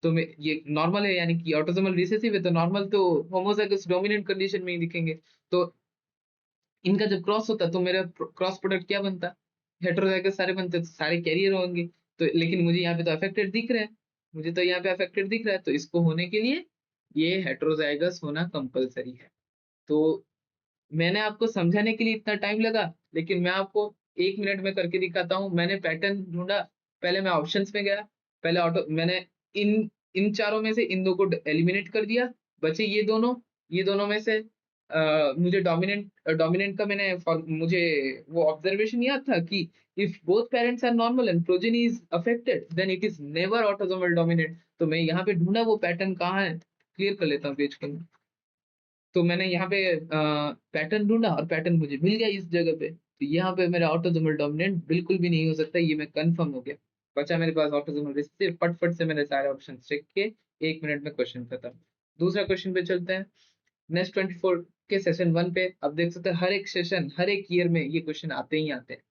तो ये नॉर्मल है यानी कि ऑटोसोमल रिसेसिव है, तो नॉर्मल तो होमोजाइगस डोमिनेंट कंडीशन में ही दिखेंगे। तो इनका जब क्रॉस होता तो मेरा क्रॉस प्रोडक्ट क्या बनता, हेटेरोजाइगस सारे बनते तो सारे कैरियर होंगे। तो लेकिन मुझे यहाँ पे तो अफेक्टेड दिख रहे हैं, मुझे तो यहाँ पे अफेक्टेड दिख रहा है, तो इसको होने के लिए ये हेटेरोजाइगस होना कंपलसरी है। तो मैंने आपको समझाने के लिए इतना टाइम लगा, लेकिन मैं आपको 1 मिनट में करके दिखाता हूँ। मैंने पैटर्न ढूंढा, पहले मैं ऑप्शंस में गया, पहले ऑटो मैंने इन इन चारों में से इन दो को एलिमिनेट कर दिया, बचे ये दोनों में से मुझे डोमिनेंट का मुझे वो ऑब्जर्वेशन याद था कि if both parents are normal and progeny is affected then it is never autosomal dominant. तो मैं यहाँ पे ढूंढा वो पैटर्न कहाँ है, क्लियर कर लेता हूँ पेज को। तो मैंने यहाँ पे पैटर्न ढूंढा और पैटर्न मुझे मिल गया इस जगह पे, तो यहाँ पे मेरा ऑटोसोमल डोमिनेंट बिल्कुल भी नहीं हो सकता, ये मैं कंफर्म हो गया। बचा मेरे पास ऑटोसोमल रिसेसिव, फटफट से मैंने सारे ऑप्शन चेक किए, 1 मिनट में क्वेश्चन खत्म। दूसरा क्वेश्चन पे चलते हैं, नेक्स्ट 24 के सेशन 1 पे। अब देख सकते हैं हर एक सेशन हर एक ईयर में ये क्वेश्चन आते ही आते हैं।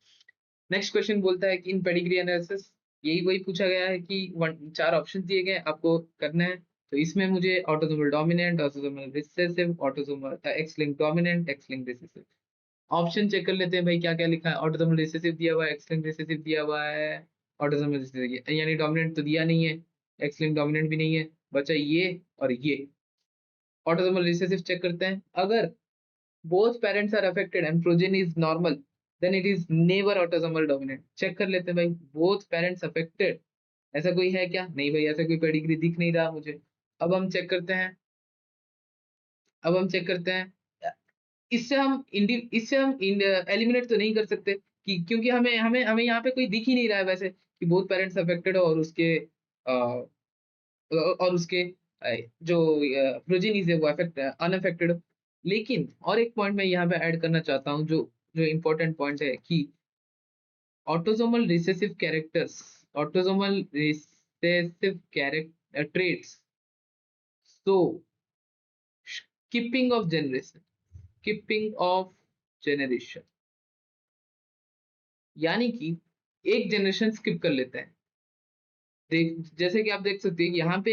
नेक्स्ट क्वेश्चन बोलता है कि इन पेडिग्री एनालिसिस, यही वही पूछा गया है कि 4 ऑप्शन दिए गए आपको करना है। तो इसमें मुझे autosomal dominant, autosomal recessive, autosomal X linked dominant, X linked recessive. Option check कर लेते हैं भाई क्या क्या लिखा है। ऑटोसोमल रिसेसिव दिया हुआ है, एक्स लिंक्ड रिसेसिव दिया हुआ है, ऑटोसोमल रिसेसिव यानी डोमिनेंट तो दिया नहीं है, एक्स लिंक्ड डोमिनेंट भी नहीं है, बचा ये और ये। ऑटोसोमल रिसेसिव चेक करते हैं, अगर both parents are affected and progeny is normal then it is never autosomal dominant। Check कर लेते हैं भाई, both parents affected, ऐसा कोई है क्या, नहीं भाई ऐसा कोई पेडिग्री दिख नहीं रहा मुझे। अब हम चेक करते हैं, अब हम चेक करते हैं, इससे हम एलिमिनेट तो नहीं कर सकते कि, क्योंकि हमें हमें हमें यहाँ पे कोई दिख ही नहीं रहा है वैसे कि बोथ पेरेंट्स अफेक्टेड हो और उसके और उसके जो प्रोजेनीज है वो अनअफेक्टेड हो। लेकिन और एक पॉइंट मैं यहाँ पे ऐड करना चाहता हूँ, जो जो इम्पोर्टेंट पॉइंट है कि autosomal recessive characters, autosomal recessive character traits, so skipping of generation, skipping of generation यानी कि एक जनरेशन स्किप कर लेते हैं। देख जैसे कि आप देख सकते हैं यहाँ पे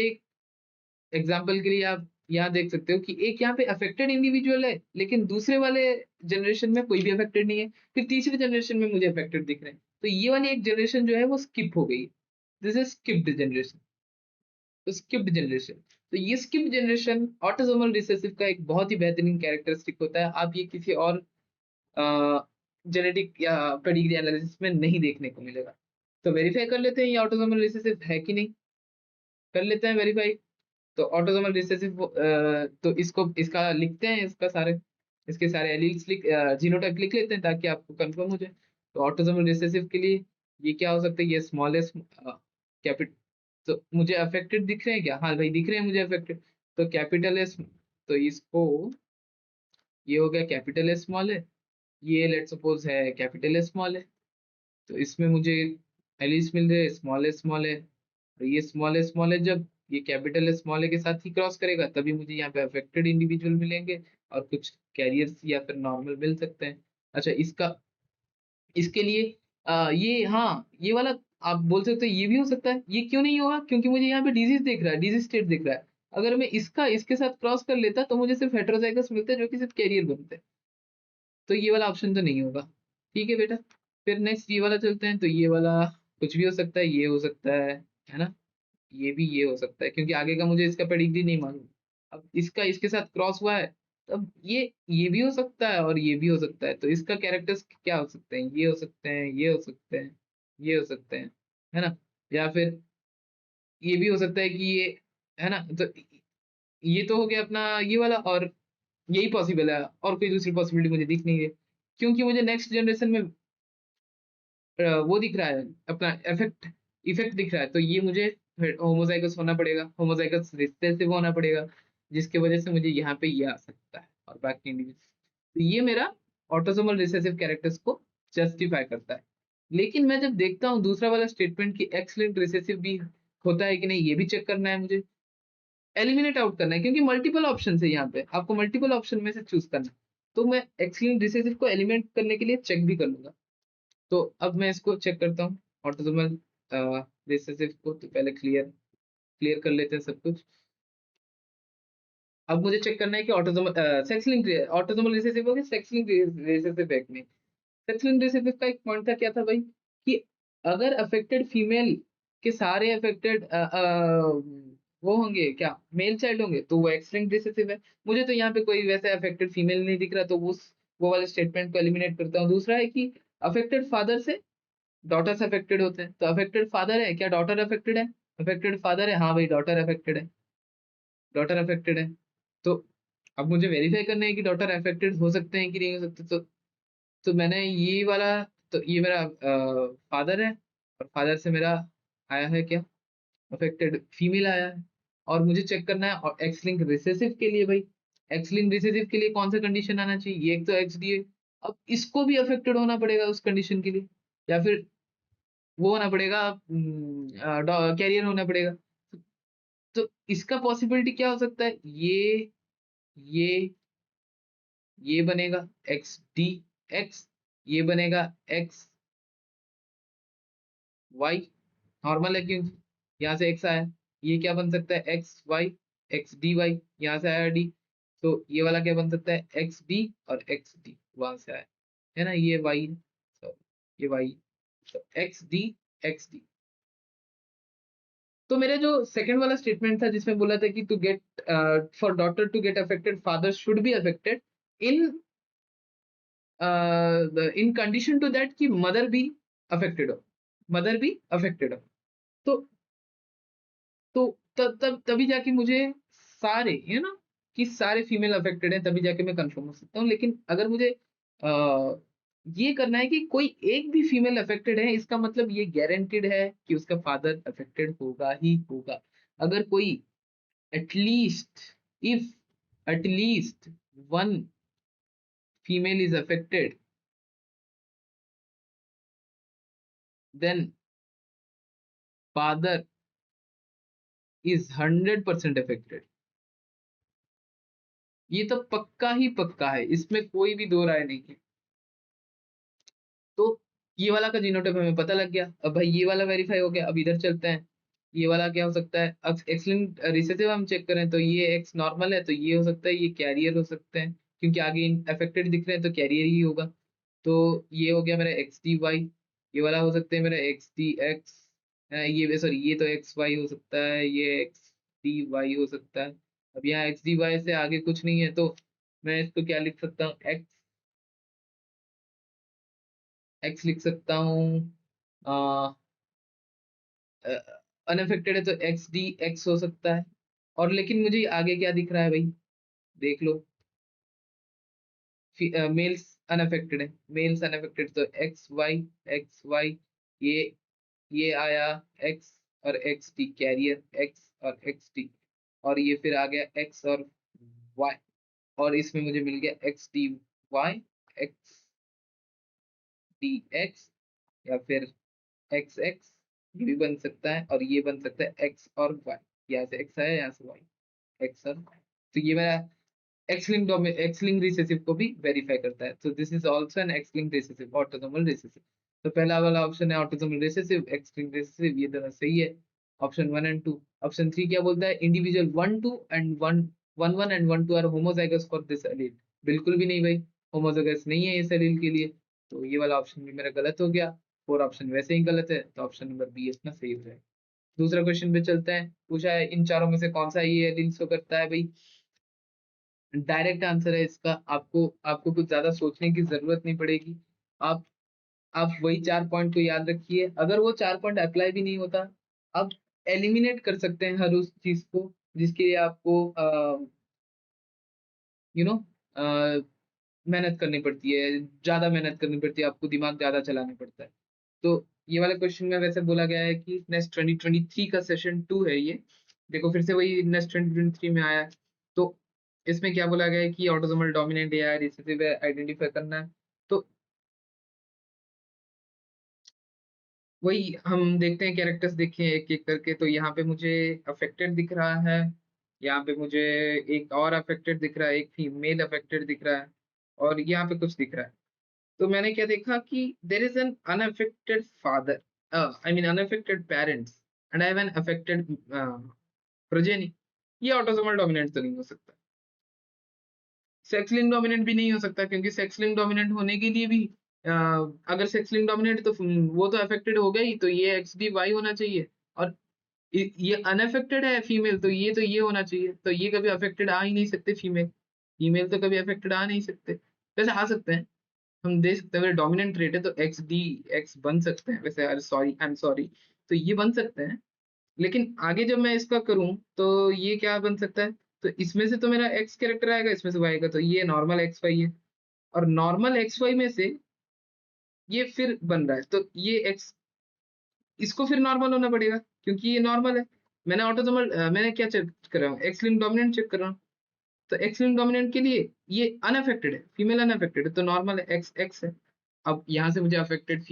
एग्जाम्पल के लिए आप यहाँ देख सकते हो कि एक यहाँ पे अफेक्टेड इंडिविजुअल है, लेकिन दूसरे वाले जनरेशन में कोई भी अफेक्टेड नहीं है, फिर तीसरे जनरेशन में मुझे अफेक्टेड दिख रहे हैं, तो ये वाली एक जनरेशन जो है वो स्किप हो गई, दिस इज स्किप्ड जनरेशन। तो स्किप्ड जनरेशन, तो ये स्किप्ड जनरेशन ऑटोसोमल रिसेसिव का एक बहुत ही बेहतरीन कैरेक्टरिस्टिक होता है, आप ये किसी और जेनेटिक या पेडिग्री एनालिसिस में नहीं देखने को मिलेगा। तो वेरीफाई कर लेते हैं ये ऑटोसोमल रिसेसिव है कि नहीं, कर लेते हैं वेरीफाई। तो ऑटोसोमल रिसेसिव तो इसका लिखते हैं, इसका सारे इसके सारे एलील्स जीनोटाइप लिख लेते हैं ताकि आपको कंफर्म हो जाए। तो ऑटोसोमल रिसेसिव के लिए ये क्या हो सकता है, ये स्मॉलेस्ट कैपिट, तो मुझे अफेक्टेड दिख रहे हैं क्या, हाँ भाई दिख रहे हैं मुझे अफेक्टेड। तो कैपिटल एस, तो इसको ये हो गया कैपिटल एस स्मॉल है, ये लेट सपोज है कैपिटल एस स्मॉल है। तो इसमें मुझे एलिस मिल रहे हैं स्मॉल है, और ये स्मॉल है जब ये कैपिटल है स्मॉल है के साथ ही क्रॉस करेगा तभी मुझे यहाँ पे अफेक्टेड इंडिविजुअल मिलेंगे, और कुछ कैरियर्स या फिर नॉर्मल मिल सकते हैं। अच्छा इसका, इसके लिए ये हाँ ये वाला आप बोल सकते हो ये भी हो सकता है, ये क्यों नहीं होगा, क्योंकि मुझे यहाँ पे डिजीज दिख रहा है, डिजीज स्टेट दिख रहा है। अगर मैं इसका इसके साथ क्रॉस कर लेता तो मुझे सिर्फ हेटेरोजाइगस मिलता है जो कि सिर्फ कैरियर बनते हैं। तो ये वाला ऑप्शन तो नहीं होगा। ठीक है बेटा, फिर नेक्स्ट ये वाला चलते हैं। तो ये वाला कुछ भी हो सकता है, ये हो सकता है ना, ये भी ये हो सकता है क्योंकि आगे का मुझे इसका पेडिग्री नहीं मालूम। अब इसका इसके साथ क्रॉस हुआ है, तब ये भी हो सकता है और ये भी हो सकता है। तो इसका कैरेक्टर्स क्या हो सकते हैं, ये हो सकते हैं, ये हो सकते हैं, ये हो सकते हैं, है ना। या फिर ये भी हो सकता है कि ये, है ना। तो ये तो हो गया अपना ये वाला, और यही पॉसिबल है, और कोई दूसरी पॉसिबिलिटी मुझे दिख नहीं है क्योंकि मुझे नेक्स्ट जनरेशन में वो दिख रहा है अपना इफेक्ट, इफेक्ट दिख रहा है। तो ये मुझे होमोजाइगस होना पड़ेगा, होमोजाइगस रिसेसिव होना पड़ेगा, जिसकी वजह से मुझे यहाँ पे ये आ सकता है और बाकी इंडिविजुअल। तो ये मेरा ऑटोसोमल रिसेसिव कैरेक्टर्स को जस्टिफाई करता है। लेकिन मैं जब देखता हूँ दूसरा वाला स्टेटमेंट की एक्स लिंक्ड रिसेसिव भी होता है कि नहीं, ये भी चेक करना है मुझे, एलिमिनेट आउट करना है क्योंकि मल्टीपल ऑप्शन है यहाँ पे, आपको मल्टीपल ऑप्शन में से चूज करना है। तो मैं एक्स लिंक्ड रिसेसिव को एलिमिनेट करने के लिए चेक भी कर लूंगा। तो अब मैं इसको चेक करता हूँ ऑटोसोमल रिसेसिव को। तो पहले क्लियर क्लियर कर लेते हैं सब कुछ। अब मुझे चेक करना है कि autosomal sex linked autosomal recessive हो गया, सेक्स लिंक्ड रिसेसिव एक में। सेक्स लिंक्ड रिसेसिव का एक पॉइंट था, क्या था भाई, कि अगर अफेक्टेड फीमेल के सारे अफेक्टेड वो होंगे क्या, मेल चाइल्ड होंगे, तो वो एक्स लिंक्ड रिसेसिव है। मुझे तो यहाँ पे कोई वैसे अफेक्टेड फीमेल नहीं दिख रहा, तो वो वाले स्टेटमेंट को एलिमिनेट करता हूँ। दूसरा है कि अफेक्टेड फादर से डॉटर्स अफेक्टेड होते हैं, तो अफेक्टेड फादर है क्या, डॉटर अफेक्टेड है, अफेक्टेड फादर है, हाँ भाई डॉटर अफेक्टेड है, डॉटर अफेक्टेड है। तो अब मुझे वेरीफाई करना है कि डॉटर अफेक्टेड हो सकते हैं कि नहीं हो सकते। तो मैंने ये वाला, तो ये मेरा फादर है, और फादर से मेरा आया है क्या, अफेक्टेड फीमेल आया है। और मुझे चेक करना है और एक्स लिंक रिसेसिव के लिए भाई, एक्स लिंक रिसेसिव के लिए कौन सा कंडीशन आना चाहिए, ये एक तो एक्स डी है। अब इसको भी अफेक्टेड होना पड़ेगा उस कंडीशन के लिए, या फिर वो होना पड़ेगा, कैरियर होना पड़ेगा। तो इसका पॉसिबिलिटी क्या हो सकता है, ये ये बनेगा एक्स डी एक्स, ये बनेगा एक्स वाई, नॉर्मल है क्योंकि यहाँ से एक्स आया। ये क्या बन सकता है, X Y, X D Y, यहाँ से आया डी। तो ये वाला क्या बन सकता है, एक्स डी और एक्स डी वहां से आया, है ना, ये वाई, तो ये वाई, तो एक्स डी एक्स डी। तो मेरा जो सेकंड वाला स्टेटमेंट था जिसमें बोला था कि to get for daughter to get affected father should be affected in in condition to that कि मदर भी अफेक्टेड हो, मदर भी अफेक्टेड हो। तो तब तब तभी जाके मुझे सारे, है ना, कि सारे फीमेल अफेक्टेड हैं, तभी जाके मैं कंफर्म हो सकता हूँ। लेकिन अगर मुझे ये करना है कि कोई एक भी फीमेल अफेक्टेड है, इसका मतलब ये गारंटेड है कि उसका फादर अफेक्टेड होगा ही होगा। अगर कोई at least, if at least one female is affected, then father is 100% affected. ये तो पक्का ही पक्का है, इसमें कोई भी दो राय नहीं है। तो ये वाला का जीनोटाइप हमें पता लग गया। अब भाई ये वाला वेरीफाई हो गया, अब इधर चलते हैं। ये वाला क्या हो सकता है, अब एक्स लिंक्ड रिसेसिव हम चेक करें तो ये एक्स नॉर्मल है, तो ये हो सकता है, ये कैरियर हो सकते हैं क्योंकि आगे अफेक्टेड दिख रहे हैं तो कैरियर ही होगा। तो ये हो गया मेरा एक्स डी वाई, ये वाला हो सकता है मेरा एक्स डी एक्स, ये सॉरी ये तो एक्स वाई हो सकता है, ये एक्स डी वाई हो सकता है। अब यहाँ एक्स डी वाई से आगे कुछ नहीं है, तो मैं इसको क्या लिख सकता हूँ, एक्स एक्स लिख सकता हूँ, अनअफेक्टेड है तो एक्स डी एक्स हो सकता है। और लेकिन मुझे आगे क्या दिख रहा है भाई, देख लो, मेल्स अनअफेक्टेड है, मेल्स अनअफेक्टेड तो एक्स वाई, ये ये आया एक्स और एक्स टी कैरियर, एक्स और एक्स टी, और ये फिर आ गया एक्स और वाई, और इसमें मुझे मिल गया X D Y, X D X, या फिर एक्स एक्स, ये भी बन सकता है, और ये बन सकता है एक्स और वाई, यहाँ से एक्स आया यहाँ से वाई, एक्स और वाई। तो ये मेरा एक्स लिंक रिसेसिव को भी वेरीफाई करता है। तो this is also an x link recessive, autosomal recessive. तो पहला वाला ऑप्शन है autosomal recessive, X link recessive, ये दोनों सही है, ऑप्शन 1 एंड 2। ऑप्शन 3 क्या बोलता है, individual 1 are homozygous for this allele. बिल्कुल भी नहीं भाई, होमोजाइगस नहीं है इस एलील के लिए, तो ये वाला ऑप्शन भी मेरा गलत हो गया। 4 ऑप्शन वैसे ही गलत है, तो ऑप्शन नंबर बी इसमें सही हो जाएगा। दूसरा क्वेश्चन पे चलते हैं। पूछा है इन चारों में से कौन सा ये एलील शो करता है भाई। डायरेक्ट आंसर है इसका, आपको आपको कुछ ज्यादा सोचने की जरूरत नहीं पड़ेगी। आप आप वही 4 पॉइंट को याद रखिए, अगर वो 4 पॉइंट अप्लाई भी नहीं होता, आप एलिमिनेट कर सकते हैं हर उस चीज को जिसके लिए आपको यू नो मेहनत करनी पड़ती है, ज्यादा मेहनत करनी पड़ती है, आपको दिमाग ज्यादा चलाना पड़ता है। तो ये वाले क्वेश्चन में वैसे बोला गया है कि नेक्स्ट 2023 का सेशन 2 है ये। देखो फिर से वही नेक्स्ट 2023 में आया है। तो इसमें क्या बोला गया है कि ऑटोसोमल डोमिनेंट या रिसेसिव आइडेंटिफाई करना है। तो वही हम देखते हैं, कैरेक्टर्स देखें एक एक करके। तो यहाँ पे मुझे अफेक्टेड दिख रहा है, यहाँ पे मुझे एक और अफेक्टेड दिख रहा है, एक फीमेल अफेक्टेड दिख रहा है, और यहाँ पे कुछ दिख रहा है। तो मैंने क्या देखा कि देर is N unaffected father, I mean unaffected parents, and I have an affected progeny. ये ऑटोसोमल डोमिनेंट तो नहीं हो सकता। सेक्स लिंक डोमिनेंट भी नहीं हो सकता, क्योंकि सेक्स लिंक डोमिनेंट होने के लिए भी अगर सेक्स लिंक डोमिनेंट तो वो तो अफेक्टेड हो गई, तो ये एक्स डी वाई होना चाहिए। और ये अनअफेक्टेड है फीमेल, तो ये होना चाहिए। तो ये कभी अफेक्टेड आ ही नहीं सकते, फीमेल फीमेल तो कभी अफेक्टेड आ नहीं सकते। वैसे आ सकते हैं, हम देख सकते हैं, अगर डोमिनेंट रेट है तो एक्स डी एक्स बन सकते हैं वैसे, सॉरी आई एम सॉरी, तो ये बन सकते हैं। लेकिन आगे जब मैं इसका करूं तो ये क्या बन सकता है, तो इसमें से तो मेरा एक्स कैरेक्टर आएगा, इसमें से वाई आएगा, तो ये नॉर्मल एक्स वाई है। और नॉर्मल एक्स वाई में से ये फिर बन रहा है, तो ये एक्स, इसको फिर नॉर्मल होना पड़ेगा, क्योंकि ये नॉर्मल है। मैंने ऑटोसोमल मैंने क्या चेक कर रहा हूँ, एक्स लिंक डोमिनेंट चेक कर रहा हूँ। तो एक्स लिंक डोमिनेंट के लिए ये अनअफेक्टेड है, फीमेल अनअफेक्टेड है, तो नॉर्मल है, एक्स एक्स है। अब यहाँ से मुझे अफेक्टेड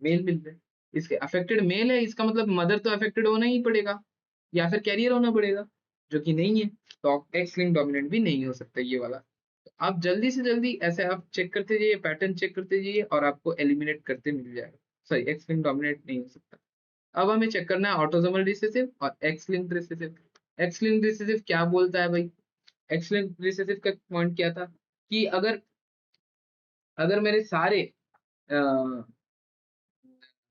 मेल मिल रहा है, इसके अफेक्टेड मेल है, इसका मतलब मदर तो अफेक्टेड होना ही पड़ेगा, या फिर कैरियर होना पड़ेगा, जो कि नहीं है। तो एक्स लिंक डोमिनेंट भी नहीं हो सकता ये वाला। तो आप जल्दी से जल्दी ऐसे आप चेक करते जाइए, पैटर्न चेक करते जाइए, और आपको एलिमिनेट करते मिल जाएगा। सॉरी, एक्स लिंक डोमिनेंट नहीं हो सकता। अब हमें चेक करना है ऑटोसोमल रिसेसिव और X linked recessive. X linked recessive क्या बोलता है भाई, एक्स लिंक्ड रिसेसिव का पॉइंट क्या था कि अगर अगर मेरे सारे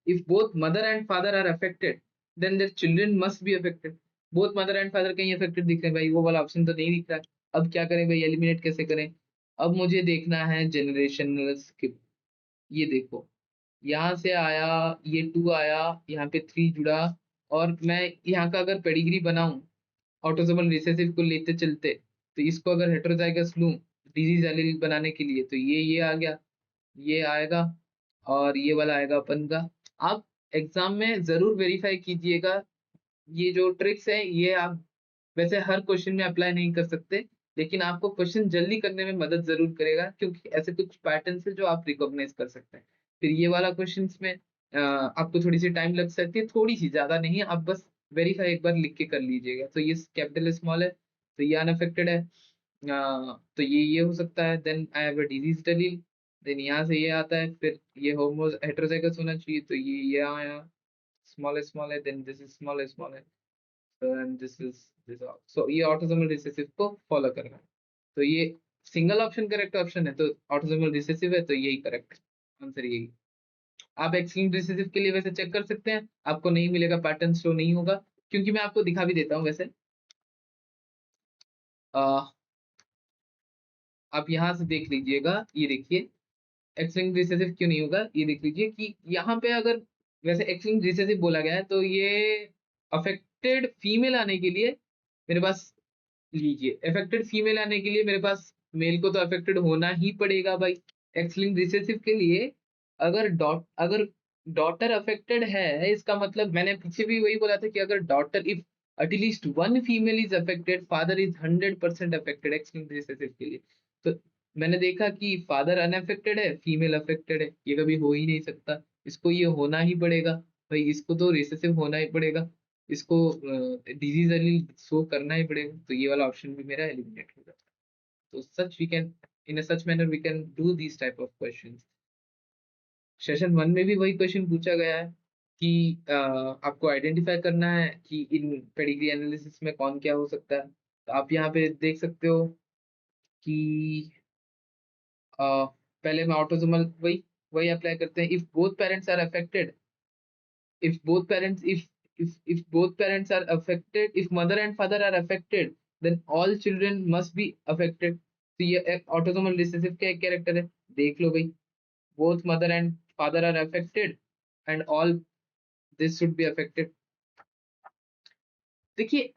if both mother and father are affected, then their children must be affected. Both mother and father कहीं affected दिख रहे हैं भाई, वो वाला ऑप्शन तो नहीं दिख रहा है। अब क्या करें भाई, एलिमिनेट कैसे करें। अब मुझे देखना है जनरेशनल स्किप। ये देखो, यहाँ से आया, ये 2 आया, यहाँ पे 3 जुड़ा, और मैं यहाँ का अगर पेडिग्री बनाऊं ऑटोसोमल रिसेसिव को लेते चलते, तो इसको अगर हेटेरोजाइगस लूं डिजीज एलील बनाने के लिए, तो ये आ गया, ये आएगा, और ये वाला आएगा अपन का। आप एग्जाम में जरूर वेरीफाई कीजिएगा, ये जो ट्रिक्स है ये आप वैसे हर क्वेश्चन में अप्लाई नहीं कर सकते, लेकिन आपको क्वेश्चन जल्दी करने में मदद जरूर करेगा, क्योंकि ऐसे कुछ पैटर्न है जो आप रिकॉग्नाइज कर सकते हैं। फिर ये वाला क्वेश्चन में आपको थोड़ी सी टाइम लग सकती है, थोड़ी सी, ज्यादा नहीं, आप बस वेरीफाई एक बार लिख के कर लीजिएगा। तो ये कैपिटल स्मॉल है, तो ये अनअफेक्टेड है। तो ये हो सकता है। Then I have a disease the allele, then यहाँ से ये आता है, फिर ये होमो हेटेरोजाइगस होना चाहिए, तो ये आया, स्मॉल है, देन दिस इज स्मॉल है, एंड दिस इज दिस। सो ये ऑटोसोमल रिसेसिव को फॉलो करना है। तो ये सिंगल ऑप्शन करेक्ट ऑप्शन है, तो ऑटोसोमल रिसेसिव है, तो यही करेक्ट आंसर यही। आप एक्स लिंक्ड रिसेसिव के लिए वैसे चेक कर सकते हैं, आपको नहीं मिलेगा, पैटर्न शो नहीं होगा, क्योंकि मैं आपको दिखा भी देता हूँ वैसे। आ, आप यहाँ से देख लीजिएगा, ये देखिए एक्स लिंक्ड रिसेसिव क्यों नहीं होगा, ये देख लीजिए कि यहाँ पे अगर वैसे एक्स लिंक्ड रिसेसिव बोला गया है, तो ये अफेक्टेड फीमेल आने के लिए मेरे पास, लीजिए, अफेक्टेड फीमेल आने के लिए मेरे पास मेल को तो अफेक्टेड होना ही पड़ेगा भाई। एक्स लिंक्ड रिसेसिव के लिए अगर डॉटर अफेक्टेड है, इसका मतलब मैंने पीछे भी वही बोला था कि अगर daughter, if at least one female is affected, father is 100% affected X linked recessive के लिए। तो मैंने देखा कि फादर अनअफेक्टेड है, फीमेल अफेक्टेड है, ये कभी हो ही नहीं सकता, इसको ये होना ही पड़ेगा भाई, इसको तो रिसेसिव होना ही पड़ेगा, इसको डिजीज एलील शो करना ही पड़ेगा, तो ये वाला ऑप्शन भी मेरा एलिमिनेट हो जाता है। तो such we can, in a such manner we can do this type of questions. Session 1 में भी वही क्वेश्चन पूछा गया है कि आपको आइडेंटिफाई करना है कि इन पेडिग्री एनालिसिस में कौन क्या हो सकता है। तो आप यहाँ पे देख सकते हो कि पहले मैं ऑटोसोमल वही वही अप्लाई करते हैं। If both parents are affected, if both parents if both parents are affected, if mother and father are affected, then all children must be affected। तो ये ऑटोसोमल रिसेसिव का एक कैरेक्टर है, देख लो भाई, both mother and father are affected and all this should be affected। देखिए,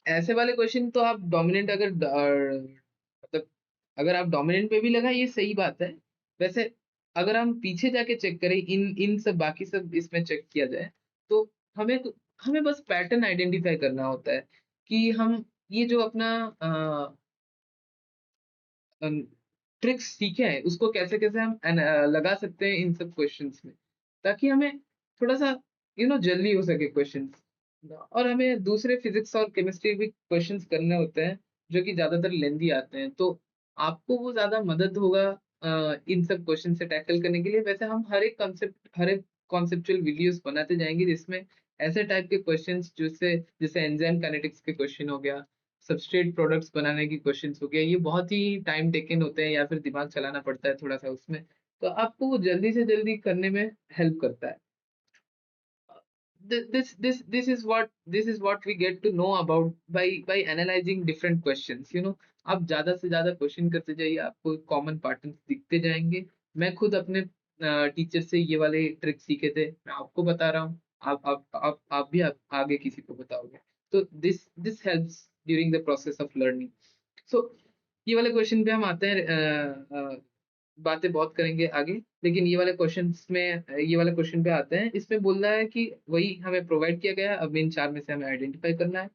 ऐसे वाले क्वेश्चन तो आप डोमिनेंट अगर मतलब अगर आप डोमिनेंट पे भी लगा, ये सही बात है। वैसे अगर हम पीछे जाके चेक करें, इन इन सब बाकी सब इसमें चेक किया जाए, तो हमें हमें बस पैटर्न आइडेंटिफाई करना होता है कि हम ये जो अपना ट्रिक्स सीखे हैं उसको कैसे कैसे हम लगा सकते हैं इन सब क्वेश्चंस में, ताकि हमें थोड़ा सा जल्दी हो सके क्वेश्चंस। और हमें दूसरे फिजिक्स और केमिस्ट्री भी क्वेश्चंस करने होते हैं जो कि ज्यादातर लेंदी आते हैं, तो आपको वो ज्यादा मदद होगा इन सब क्वेश्चन से टैकल करने के लिए। वैसे हम हर एक कॉन्सेप्चुअल वीडियोस बनाते जाएंगे जिसमें ऐसे टाइप के क्वेश्चंस, जैसे जैसे एंजाइम काइनेटिक्स के क्वेश्चन हो गया, सबस्ट्रेट प्रोडक्ट्स बनाने की क्वेश्चंस हो गया, ये बहुत ही टाइम टेकन होते हैं या फिर दिमाग चलाना पड़ता है थोड़ा सा उसमें, तो आपको वो जल्दी से जल्दी करने में हेल्प करता है। This is what we get to know about by analyzing different questions, आप ज्यादा से ज्यादा क्वेश्चन करते जाइए, आपको कॉमन पैटर्न्स दिखते जाएंगे। मैं खुद अपने टीचर से ये वाले ट्रिक सीखे थे, मैं आपको बता रहा हूँ, आप भी आगे किसी को बताओगे, तो this helps during the process of learning. So ये वाले क्वेश्चन पे हम आते हैं, बातें बहुत करेंगे आगे, लेकिन ये वाले क्वेश्चन पे आते हैं। इसमें बोल रहा है कि वही हमें प्रोवाइड किया गया है, अब इन चार में से हमें आइडेंटिफाई करना है।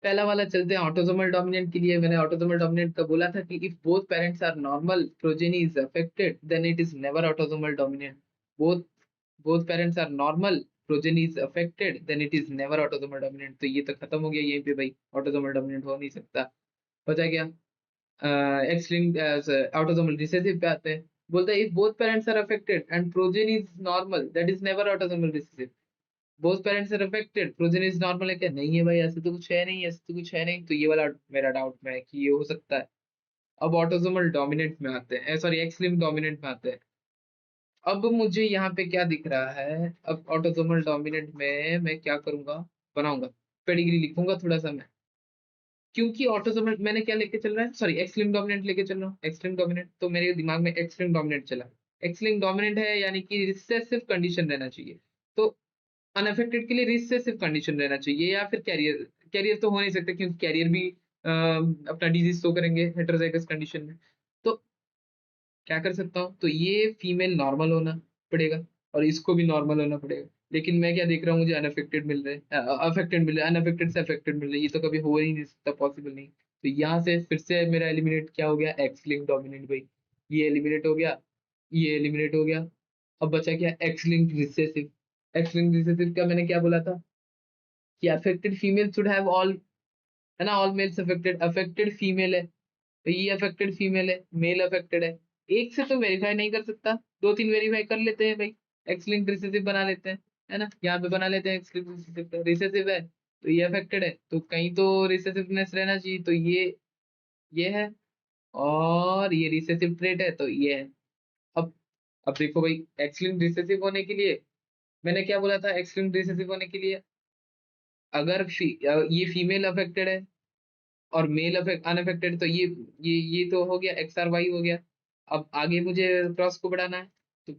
पहला वाला चलते हैं ऑटोसोमल डोमिनेंट के लिए। मैंने ऑटोसोमल डोमिनेंट का बोला था कि if both parents are normal, progeny is affected, then it is never autosomal dominant. Both both parents are normal, progeny is affected, then it is never autosomal dominant. तो ये तो खत्म हो गया यहीं पे भाई, ऑटोसोमल डोमिनेंट हो नहीं सकता। बचा क्या? एक्स लिंक्ड ऑटोसोमल रिसेसिव पे आते हैं। बोलते हैं if both parents are affected and progeny is normal, that is never autosomal recessive. Both parents are affected, progeny is normal है क्या? नहीं है भाई, ऐसे तो कुछ है नहीं, ऐसे तो कुछ है नहीं, तो ये वाला मेरा डाउट में है कि ये हो सकता है। अब ऑटोसोमल डोमिनेंट में आते हैं, सॉरी एक्स लिंक्ड डोमिनेंट में आते हैं। अब मुझे यहाँ पे क्या दिख रहा है, अब ऑटोसोमल डोमिनेंट में मैं क्या करूंगा, बनाऊंगा पेडिग्री लिखूंगा थोड़ा सा मैं, क्योंकि ऑटोसोमल मैंने क्या लेके चल रहा है, सॉरी एक्स लिंक्ड डोमिनेंट लेके चल रहा हूँ, एक्स लिंक्ड डोमिनेंट, तो मेरे दिमाग में एक्स लिंक्ड डोमिनेंट चला। एक्स लिंक्ड डोमिनेंट है यानी कि रिसेसिव कंडीशन रहना चाहिए, तो अनअफेक्टेड के लिए रिसेसिव कंडीशन रहना चाहिए, या फिर कैरियर, कैरियर तो हो नहीं सकता क्योंकि कैरियर भी अपना डिजीज शो करेंगे हेटेरोजाइगस कंडीशन में। तो क्या कर सकता हूँ, तो ये फीमेल नॉर्मल होना पड़ेगा और इसको भी नॉर्मल होना पड़ेगा, लेकिन मैं क्या देख रहा हूँ, मुझे अनअफेक्टेड मिल रहे हैं, अफेक्टेड मिल रहे हैं, अनअफेक्टेड से अफेक्टेड मिल रहे हैं, ये तो कभी हो ही नहीं सकता, पॉसिबल नहीं। तो यहाँ से फिर से मेरा एलिमिनेट क्या हो गया, एक्स लिंक डोमिनेंट भाई, ये एलिमिनेट हो गया, ये एलिमिनेट हो गया। अब बचा क्या, X link recessive. X link recessive का मैंने क्या बोला था कि affected female should have all, है ना, all males affected, affected female है, तो ये अफेक्टेड फीमेल है, मेल अफेक्टेड है, एक से तो वेरीफाई नहीं कर सकता, दो तीन वेरीफाई कर लेते हैं भाई, एक्स लिंक्ड रिसेसिव बना लेते हैं, है ना, यहाँ पे बना लेते हैं एक्स लिंक्ड रिसेसिव, रिसेसिव है तो ये अफेक्टेड है, तो कहीं तो रिसेसिवनेस रहना चाहिए, तो ये है, और ये रिसेसिव ट्रेट है तो ये है। अब अब देखो भाई, एक्स लिंक्ड रिसेसिव होने के लिए मैंने क्या बोला था, एक्स लिंक्ड रिसेसिव होने के लिए अगर ये फीमेल अफेक्टेड है और मेल अनअफेक्टेड, तो ये तो हो गया, एक्स आर वाई हो गया। अब आगे मुझे क्रॉस को बढ़ाना है, तो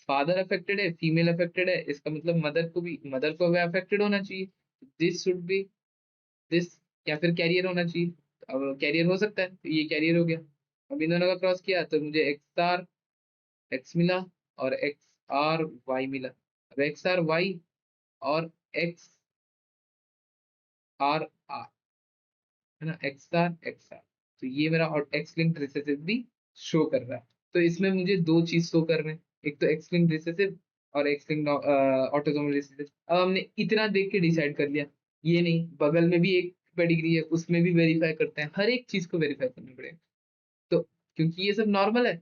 फादर अफेक्टेड है, फीमेल अफेक्टेड है, इसका मतलब मदर को भी अफेक्टेड होना चाहिए। दिस शुड बी दिस, या फिर कैरियर होना चाहिए। अब कैरियर हो सकता है, तो ये कैरियर हो गया। अब इन दोनों का क्रॉस किया तो मुझे एक्स आर एक्स मिला और एक्स आर वाई मिला। अब एक्स आर वाई और एक्स आर आर, है ना, एक्स आर। तो ये मेरा एक्स लिंक्ड रिसेसिव भी शो कर रहा है। तो इसमें मुझे दो चीज शो कर रहे हैं, एक तो एक्स लिंक्ड रिसेसिव और एक्स लिंक्ड ऑटोसोमल रिसेसिव। अब हमने इतना देख के डिसाइड कर लिया, ये नहीं, बगल में भी एक पेडिग्री है, उसमें भी वेरीफाई करते हैं, हर एक चीज को वेरीफाई करना पड़ेगा। तो क्योंकि ये सब नॉर्मल है,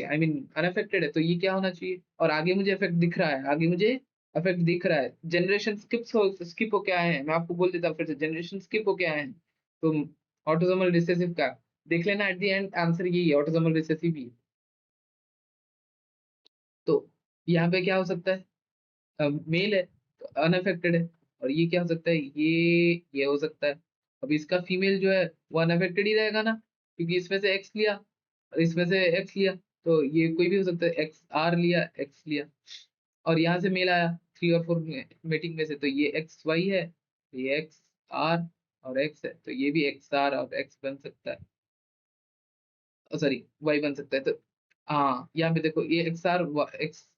आई मीन अनअफेक्टेड है, तो ये क्या होना चाहिए। और आगे मुझे इफेक्ट दिख रहा है, आगे मुझे इफेक्ट दिख रहा है, जनरेशन स्किप हो के आए हैं। मैं आपको बोल देता हूँ फिर से, जनरेशन स्किप हो के आए हैं। तो ऑटोसोमल रिसेसिव का देख लेना, एट द एंड आंसर यही है, ऑटोसोमल रिसेसिव ही है। तो यहाँ पे क्या हो सकता है, मेल है तो अनअफेक्टेड है। और ये क्या हो सकता है, ये हो सकता है। अब इसका फीमेल जो है वो अनअफेक्टेड ही रहेगा ना, क्योंकि इसमें से एक्स लिया और इसमें से एक्स लिया। तो ये कोई भी हो सकता है, एक्स आर लिया, एक्स लिया, और यहाँ से मेल आया 3 और 4 मेटिंग में से, तो ये एक्स वाई है, ये एक्स आर और एक्स है, तो ये भी एक्स आर और एक्स बन सकता है, सॉरी वाई बन सकता है। तो हाँ, यहाँ पे देखो, ये एक्स आर एक्स,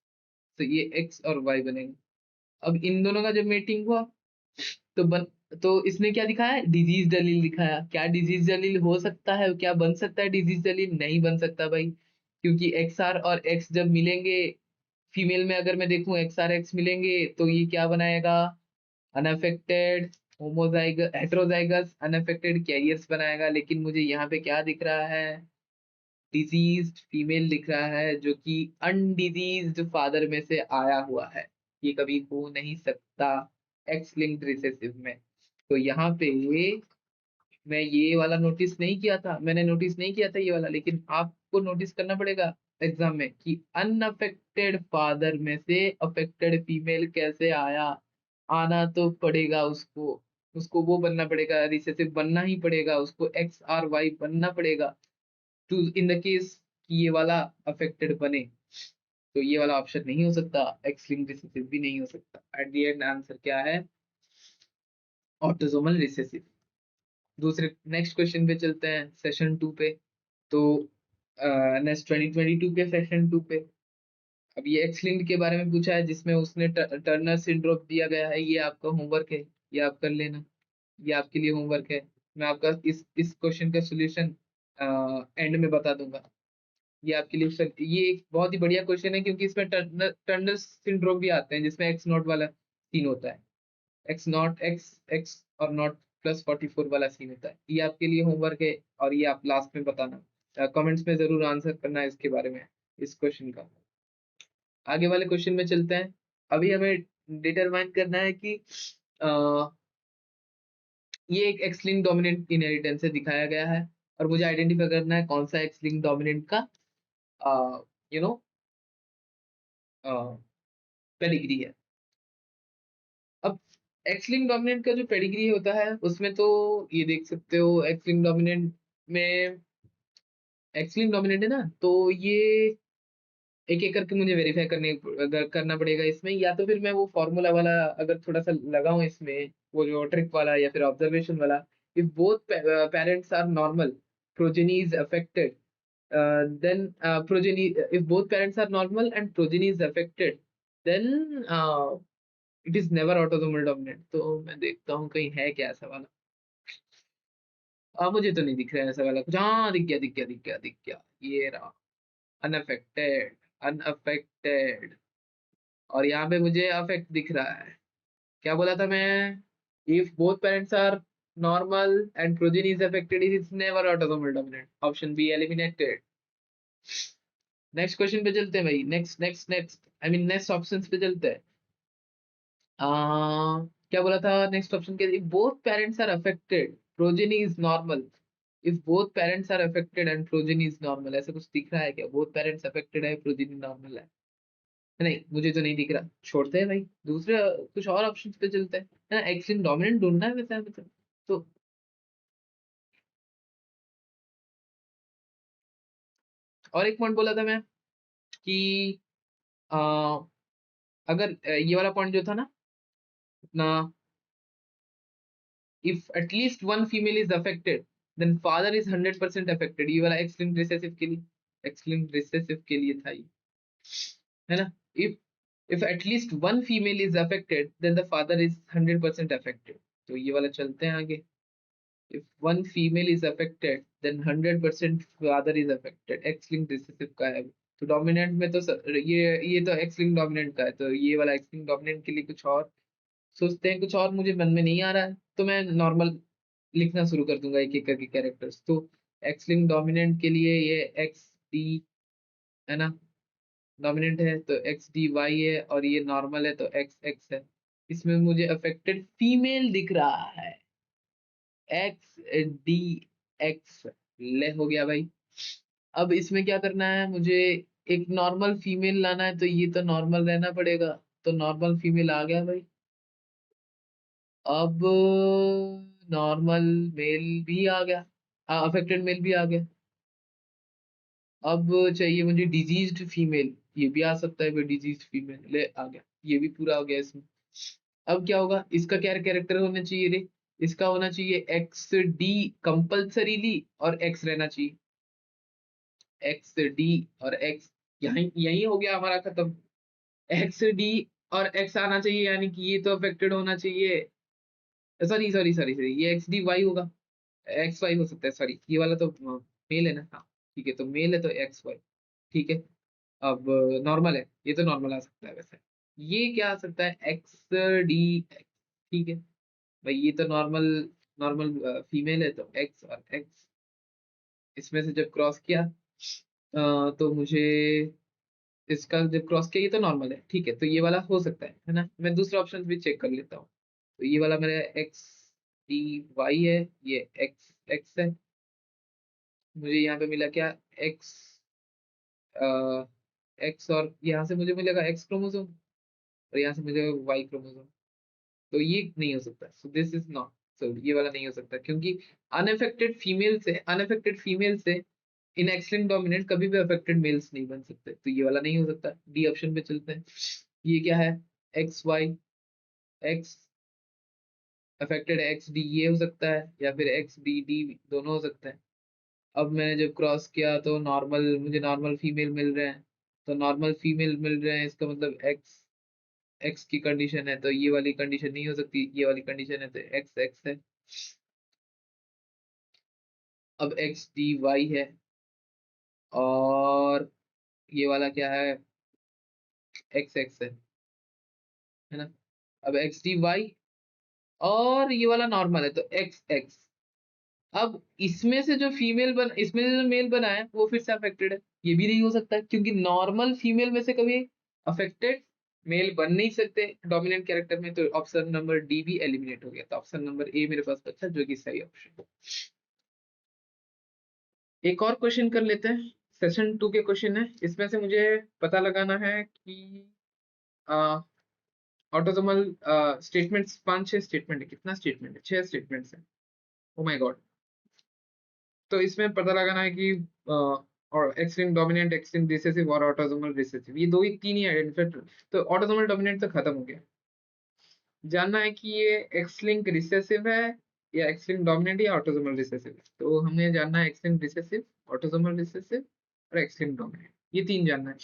तो ये एक्स और वाई बनेगा। अब इन दोनों का जब मीटिंग हुआ तो तो इसने क्या दिखाया, डिजीज दलील दिखाया। क्या डिजीज दलील हो सकता है, क्या बन सकता है डिजीज दलील? नहीं बन सकता भाई, क्योंकि एक्स आर और एक्स जब मिलेंगे, फीमेल में अगर मैं देखूं एक्स आर एक्स मिलेंगे, तो ये क्या बनाएगा, unaffected homozygous heterozygous unaffected carriers बनाएगा। लेकिन मुझे यहाँ पे क्या दिख रहा है, डिजीज्ड फीमेल दिख रहा है, जो कि अनडिजीज्ड फादर में से आया हुआ है। ये कभी हो नहीं सकता एक्स लिंक्ड रिसेसिव में। तो यहाँ पे मैं ये वाला नोटिस नहीं किया था, मैंने नोटिस नहीं किया था ये वाला, लेकिन आपको नोटिस करना पड़ेगा एग्जाम में कि अनअफेक्टेड फादर में से अफेक्टेड फीमेल कैसे आया। आना तो पड़ेगा उसको, उसको वो बनना पड़ेगा, रिसेसिव बनना ही पड़ेगा उसको, एक्स आर वाई बनना पड़ेगा, टू इन द केस कि ये वाला अफेक्टेड बने। तो ये वाला ऑप्शन नहीं हो सकता, एक्स लिंक्ड रिसेसिव भी नहीं हो सकता। एट द एंड आंसर क्या है, ऑटोसोमल रिसेसिव। दूसरे नेक्स्ट क्वेश्चन पे चलते हैं, सेशन 2 पे। तो नेक्स्ट 2022 के सेशन 2 पे अब ये एक्स लिंक्ड के बारे में पूछा है, जिसमें उसने टर्नर सिंड्रोम दिया गया है। ये आपका होमवर्क है, ये आप कर लेना, ये आपके लिए होमवर्क है। मैं आपका इस क्वेश्चन का सोल्यूशन एंड में बता दूंगा। ये आपके लिए ये एक बहुत ही बढ़िया क्वेश्चन है, क्योंकि इसमें टर्नर टर्नर सिंड्रोम भी आते हैं, जिसमें एक्स नॉट वाला सीन होता है, एक्स नॉट एक्स एक्स और नॉट +44 वाला सीन होता है। ये आपके लिए होमवर्क है, और ये आप लास्ट में बताना, कमेंट्स में जरूर आंसर करना है इसके बारे में, इस क्वेश्चन का। आगे वाले क्वेश्चन में चलते हैं। अभी हमें डिटरमाइन करना है कि अ, ये एक एक्स लिंक डोमिनेंट इनहेरिटेंस से दिखाया गया है, और मुझे आइडेंटिफाई करना है कौन सा एक्स लिंक डोमिनेंट का यू नो पेडिग्री है। अब एक्स लिंक डोमिनेंट का जो पेडिग्री होता है, उसमें तो ये देख सकते हो, एक्स लिंक डोमिनेंट में, एक्स लिंक डोमिनेंट है ना, तो ये एक एक करके मुझे वेरीफाई करना पड़ेगा इसमें, या तो फिर मैं वो फॉर्मूला वाला अगर थोड़ा सा लगाऊं इसमें, वो जो ट्रिक वाला या फिर ऑब्जर्वेशन वाला, if both parents are normal, progeny is affected, then progeny, if both parents are normal and progeny is affected, then it is never autosomal dominant। तो मैं देखता हूँ कहीं है क्या ऐसा वाला, मुझे तो नहीं दिख रहा है ऐसा वाला कुछ। हाँ, दिख गया दिख गया दिख गया दिख गया, ये रहा, अनअफेक्टेड, अनअफेक्टेड। और यहाँ पे मुझे अफेक्ट दिख रहा है। क्या बोला था मैं, if both parents are normal and progeny is affected, it is never autosomal dominant, option B eliminated. Next question पे चलते हैं भाई, next next next I mean next options पे चलते हैं। क्या बोला था नेक्स्ट ऑप्शन के, if both parents are affected progeny is normal, if both parents are affected and progeny is normal, ऐसा कुछ दिख रहा है क्या, बोथ पेरेंट्स अफेक्टेड है, प्रोजेनी नॉर्मल है? नहीं, मुझे तो नहीं दिख रहा, छोड़ते हैं भाई, दूसरे कुछ और ऑप्शंस पे चलते हैं, है ना, एक्स लिंक्ड डोमिनेंट ढूंढना है वैसे हमें तो। और एक पॉइंट बोला था मैं कि अगर ये वाला पॉइंट जो था ना अपना, if at least one female is affected then father is 100% affected, ये वाला एक्स लिंक्ड रिसेसिव के लिए, एक्स लिंक्ड रिसेसिव के लिए था ये, है ना। If if at least one female is affected then the father is 100% affected, तो ये वाला चलते हैं आगे। If one female is affected then 100% father is affected, X linked recessive का है। तो डोमिनेंट में तो ये तो एक्स लिंक्ड डोमिनेंट का है, तो ये वाला एक्स लिंक्ड डोमिनेंट के लिए कुछ और सोचते हैं, कुछ और मुझे मन में नहीं आ रहा है, तो मैं नॉर्मल लिखना शुरू कर दूंगा एक एक करके कैरेक्टर्स। तो एक्स लिंक्ड डोमिनेंट के लिए ये एक्स डी, है ना, डोमिनेंट है तो एक्स डी वाई है, और ये नॉर्मल है तो एक्स एक्स है। इसमें मुझे अफेक्टेड फीमेल दिख रहा है, एक्स डी एक्स, ले हो गया भाई। अब इसमें क्या करना है मुझे, एक नॉर्मल फीमेल लाना है, तो ये तो नॉर्मल रहना पड़ेगा, तो नॉर्मल फीमेल आ गया भाई। अब नॉर्मल मेल भी आ गया, अफेक्टेड मेल भी आ गया। अब चाहिए मुझे डिजीज्ड फीमेल, ये भी आ सकता है भाई, डिजीज्ड फीमेल ले आ गया, ये भी पूरा हो गया इसमें। अब क्या होगा, इसका क्या कैरेक्टर होना चाहिए रे, इसका होना चाहिए एक्स डी कंपल्सरीली, और एक्स रहना चाहिए, एक्स डी और एक्स, यही यही हो गया हमारा खत्म। एक्स डी और एक्स आना चाहिए, यानी कि ये तो अफेक्टेड होना चाहिए, सॉरी सॉरी सॉरी सॉरी, ये एक्स डी वाई होगा, एक्स वाई हो सकता है, सॉरी ये वाला तो मेल है ना, हाँ ठीक है, तो मेल है तो एक्स वाई, ठीक है। अब नॉर्मल है, ये तो नॉर्मल आ सकता है वैसे, ये क्या आ सकता है एक्स डी एक्स, ठीक है भाई, ये तो नॉर्मल, नॉर्मल फीमेल है तो एक्स और एक्स, इसमें से जब क्रॉस किया तो मुझे इसका जब क्रॉस किया, ये तो नॉर्मल है, ठीक है, तो ये वाला हो सकता है ना। मैं दूसरा ऑप्शन भी चेक कर लेता हूँ, तो ये वाला मेरा एक्स डी वाई है, ये एक्स एक्स है, मुझे यहाँ पे मिला क्या, एक्स एक्स, और यहाँ से मुझे मिलेगा एक्स क्रोमोसोम, और यहाँ से मुझे वाई क्रोमोसोम, तो ये नहीं हो सकता, सो दिस इज नॉट, सो ये वाला नहीं हो सकता, क्योंकि अनअफेक्टेड फीमेल से इन एक्स लिंक्ड डोमिनेंट कभी भी अफेक्टेड मेल्स नहीं बन सकते, तो ये वाला नहीं हो सकता। डी ऑप्शन पे चलते हैं, ये क्या है, X Y X, affected X D ये हो सकता है, या फिर एक्स डी डी दोनों हो सकते हैं। अब मैंने जब क्रॉस किया तो नॉर्मल, मुझे नॉर्मल फीमेल मिल रहे हैं, तो नॉर्मल फीमेल मिल रहे हैं, इसका मतलब एक्स एक्स की कंडीशन है, तो ये वाली कंडीशन नहीं हो सकती, ये वाली कंडीशन है, तो एक्स एक्स है। अब एक्स डी वाई है, और ये वाला क्या है, एक्स एक्स है ना। अब एक्स डी वाई, और ये वाला नॉर्मल है तो एक्स एक्स। अब इसमें से जो मेल बना है वो फिर से अफेक्टेड है, ये भी नहीं हो सकता क्योंकि नॉर्मल फीमेल में से कभी अफेक्टेड मेल बन नहीं सकते डोमिनेंट कैरेक्टर में, तो ऑप्शन नंबर डी भी एलिमिनेट हो गया, तो ऑप्शन नंबर ए मेरे पास बचा, जो कि सही ऑप्शन। एक और क्वेश्चन कर लेते हैं, सेशन 2 के क्वेश्चन है, इसमें से मुझे पता लगाना है कि ऑटोसोमल स्टेटमेंट्स 5-6 स्टेटमेंट है, कितना स्टेटमेंट है, 6 स्टेटमेंट्स है, ओ माय गॉड। तो इसमें पता लगाना है कि और x link dominant, x link recessive और ऑटोसोमल रिसेसिव, ये दो ही तीन ही आइडेंटिफाइड, तो ऑटोसोमल डोमिनेंट तो खत्म हो गया। जानना है कि ये एक्स लिंक रिसेसिव है या एक्स लिंक डोमिनेंट या ऑटोसोमल रिसेसिव है, तो हमें जानना है x link recessive, autosomal recessive और एक्स लिंक डोमिनेंट, ये तीन जानना है।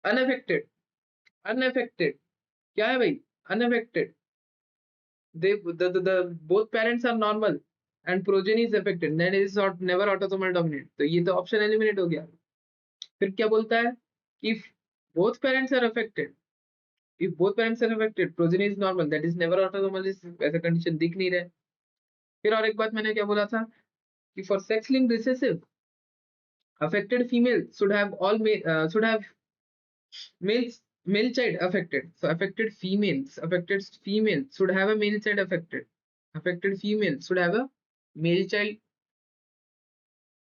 अनअफेक्टेड, अनअफेक्टेड क्या है भाई, unaffected, the both parents are normal and progeny is affected, that is not never autosomal dominant, तो ये तो ऑप्शन एलिमिनेट हो गया। फिर क्या बोलता है, if both parents are affected, if both parents are affected progeny is normal, that is never autosomal, ऐसा कंडीशन दिख नहीं रहा है। फिर और एक बात मैंने क्या बोला था कि for sex linked recessive affected female should have males male child affected, so affected female should have a male child affected female should have a male child,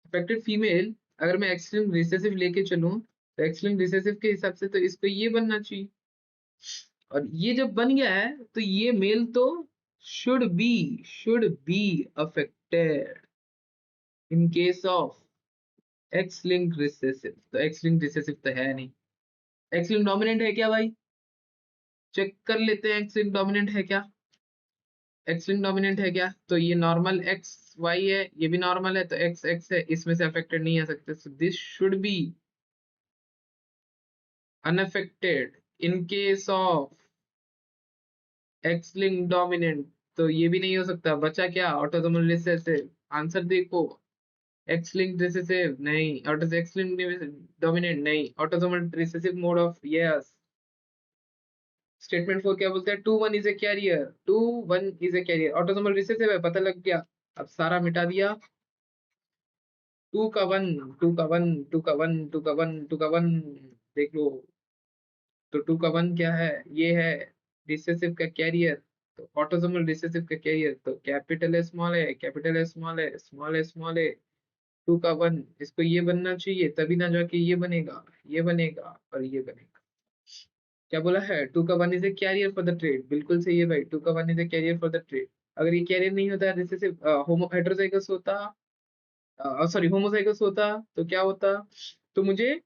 affected female, अगर मैं एक्स लिंक्ड रिसेसिव लेके चलूं तो एक्स लिंक्ड रिसेसिव के हिसाब से तो इसको ये बनना चाहिए, और ये जब बन गया है तो ये मेल तो should be affected in case of x linked recessive, तो एक्स लिंक्ड रिसेसिव तो है नहीं, एक्स लिंक डोमिनेंट है क्या भाई? चेक कर लेते हैं एक्स लिंक डोमिनेंट है क्या। एक्स लिंक डोमिनेंट है क्या? तो ये नॉर्मल एक्स वाई है, ये भी नॉर्मल है, तो एक्स एक्स है, इसमें से अफेक्टेड नहीं आ सकते, so this should be unaffected in case of X link dominant. तो ये भी नहीं हो सकता, बचा क्या? Autosomal recessive. आंसर देखो, एक्स लिंक रिसेसिव नहीं, ऑटो एक्स लिंक डोमिनेंट नहीं, autosomal recessive mode of yes. Statement 4 क्या बोलते हैं? 2 1 is a carrier, 2 1 is a carrier, autosomal recessive है, पता लग गया। अब सारा मिटा दिया, 2 का 1, 2 का 1, 2 का 1, 2 का 1, 2 का 1, देख लो। तो 2 का 1 क्या है? ये है रिसेसिव का कैरियर, तो ऑटोसोमल रिसेसिव का कैरियर, तो कैपिटल है स्मॉल है, कैपिटल है स्मॉल है, स्मॉल है स्मॉल है, 2 का 1, इसको ये बनना चाहिए, तभी ना जाके ये बनेगा, ये बनेगा और ये बनेगा। क्या बोला है? 2 का 1 is a carrier for the trait, बिल्कुल सही है भाई, 2 का 1 is a carrier for the trait. अगर ये कैरियर नहीं होता, रिसेसिव होमो हेटेरोजाइगस होता, सॉरी होमोजाइगस होता, तो क्या होता? तो मुझे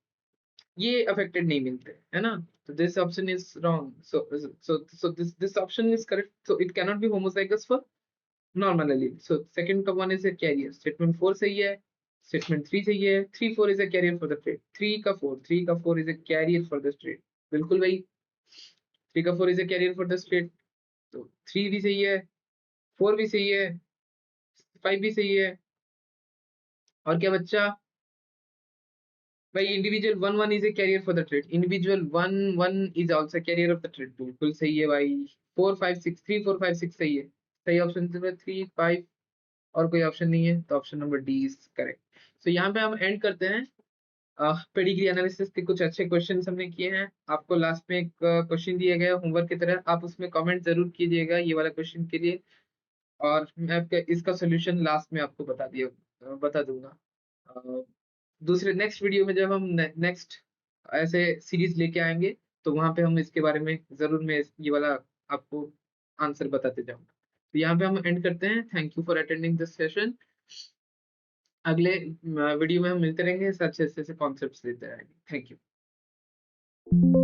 ये अफेक्टेड नहीं मिलते, है ना? तो this option is wrong, so this option is correct, so it cannot be homozygous for normal allele, so second का 1 इज ए कैरियर। स्टेटमेंट 4 सही है, स्टेटमेंट 3 सही है, 3 4 is a carrier for the trait, 3 का 4 is a carrier for the trait, बिल्कुल भाई, 3 का 4 is a carrier for the trait, तो 3 भी सही है, 4 भी सही है, 5 भी सही है, और क्या बच्चा भाई? Individual 1 1 is a carrier for the trait, individual 1 1 is also carrier of the trait, बिल्कुल सही है भाई। 4 5 6 3 4 5 6 सही है, सही ऑप्शन है 3 5, और कोई ऑप्शन नहीं है, तो option number D is correct. So यहाँ पे हम एंड करते हैं। पेडिग्री एनालिसिस के कुछ अच्छे क्वेश्चंस हमने किए हैं, आपको लास्ट में एक क्वेश्चन दिया गया होमवर्क की तरह, आप उसमें कमेंट जरूर कीजिएगा ये वाला क्वेश्चन के लिए, और मैं आपका इसका सोल्यूशन लास्ट में आपको बता दूंगा। अ, दूसरे नेक्स्ट वीडियो में जब हम नेक्स्ट ऐसे सीरीज लेके आएंगे, तो वहां पे हम इसके बारे में जरूर मैं ये वाला आपको आंसर बताते जाऊंगा। तो यहाँ पे हम एंड करते हैं, thank you for attending this session. अगले वीडियो में हम मिलते रहेंगे, अच्छे अच्छे से कॉन्सेप्ट्स लेते रहेंगे, थैंक यू।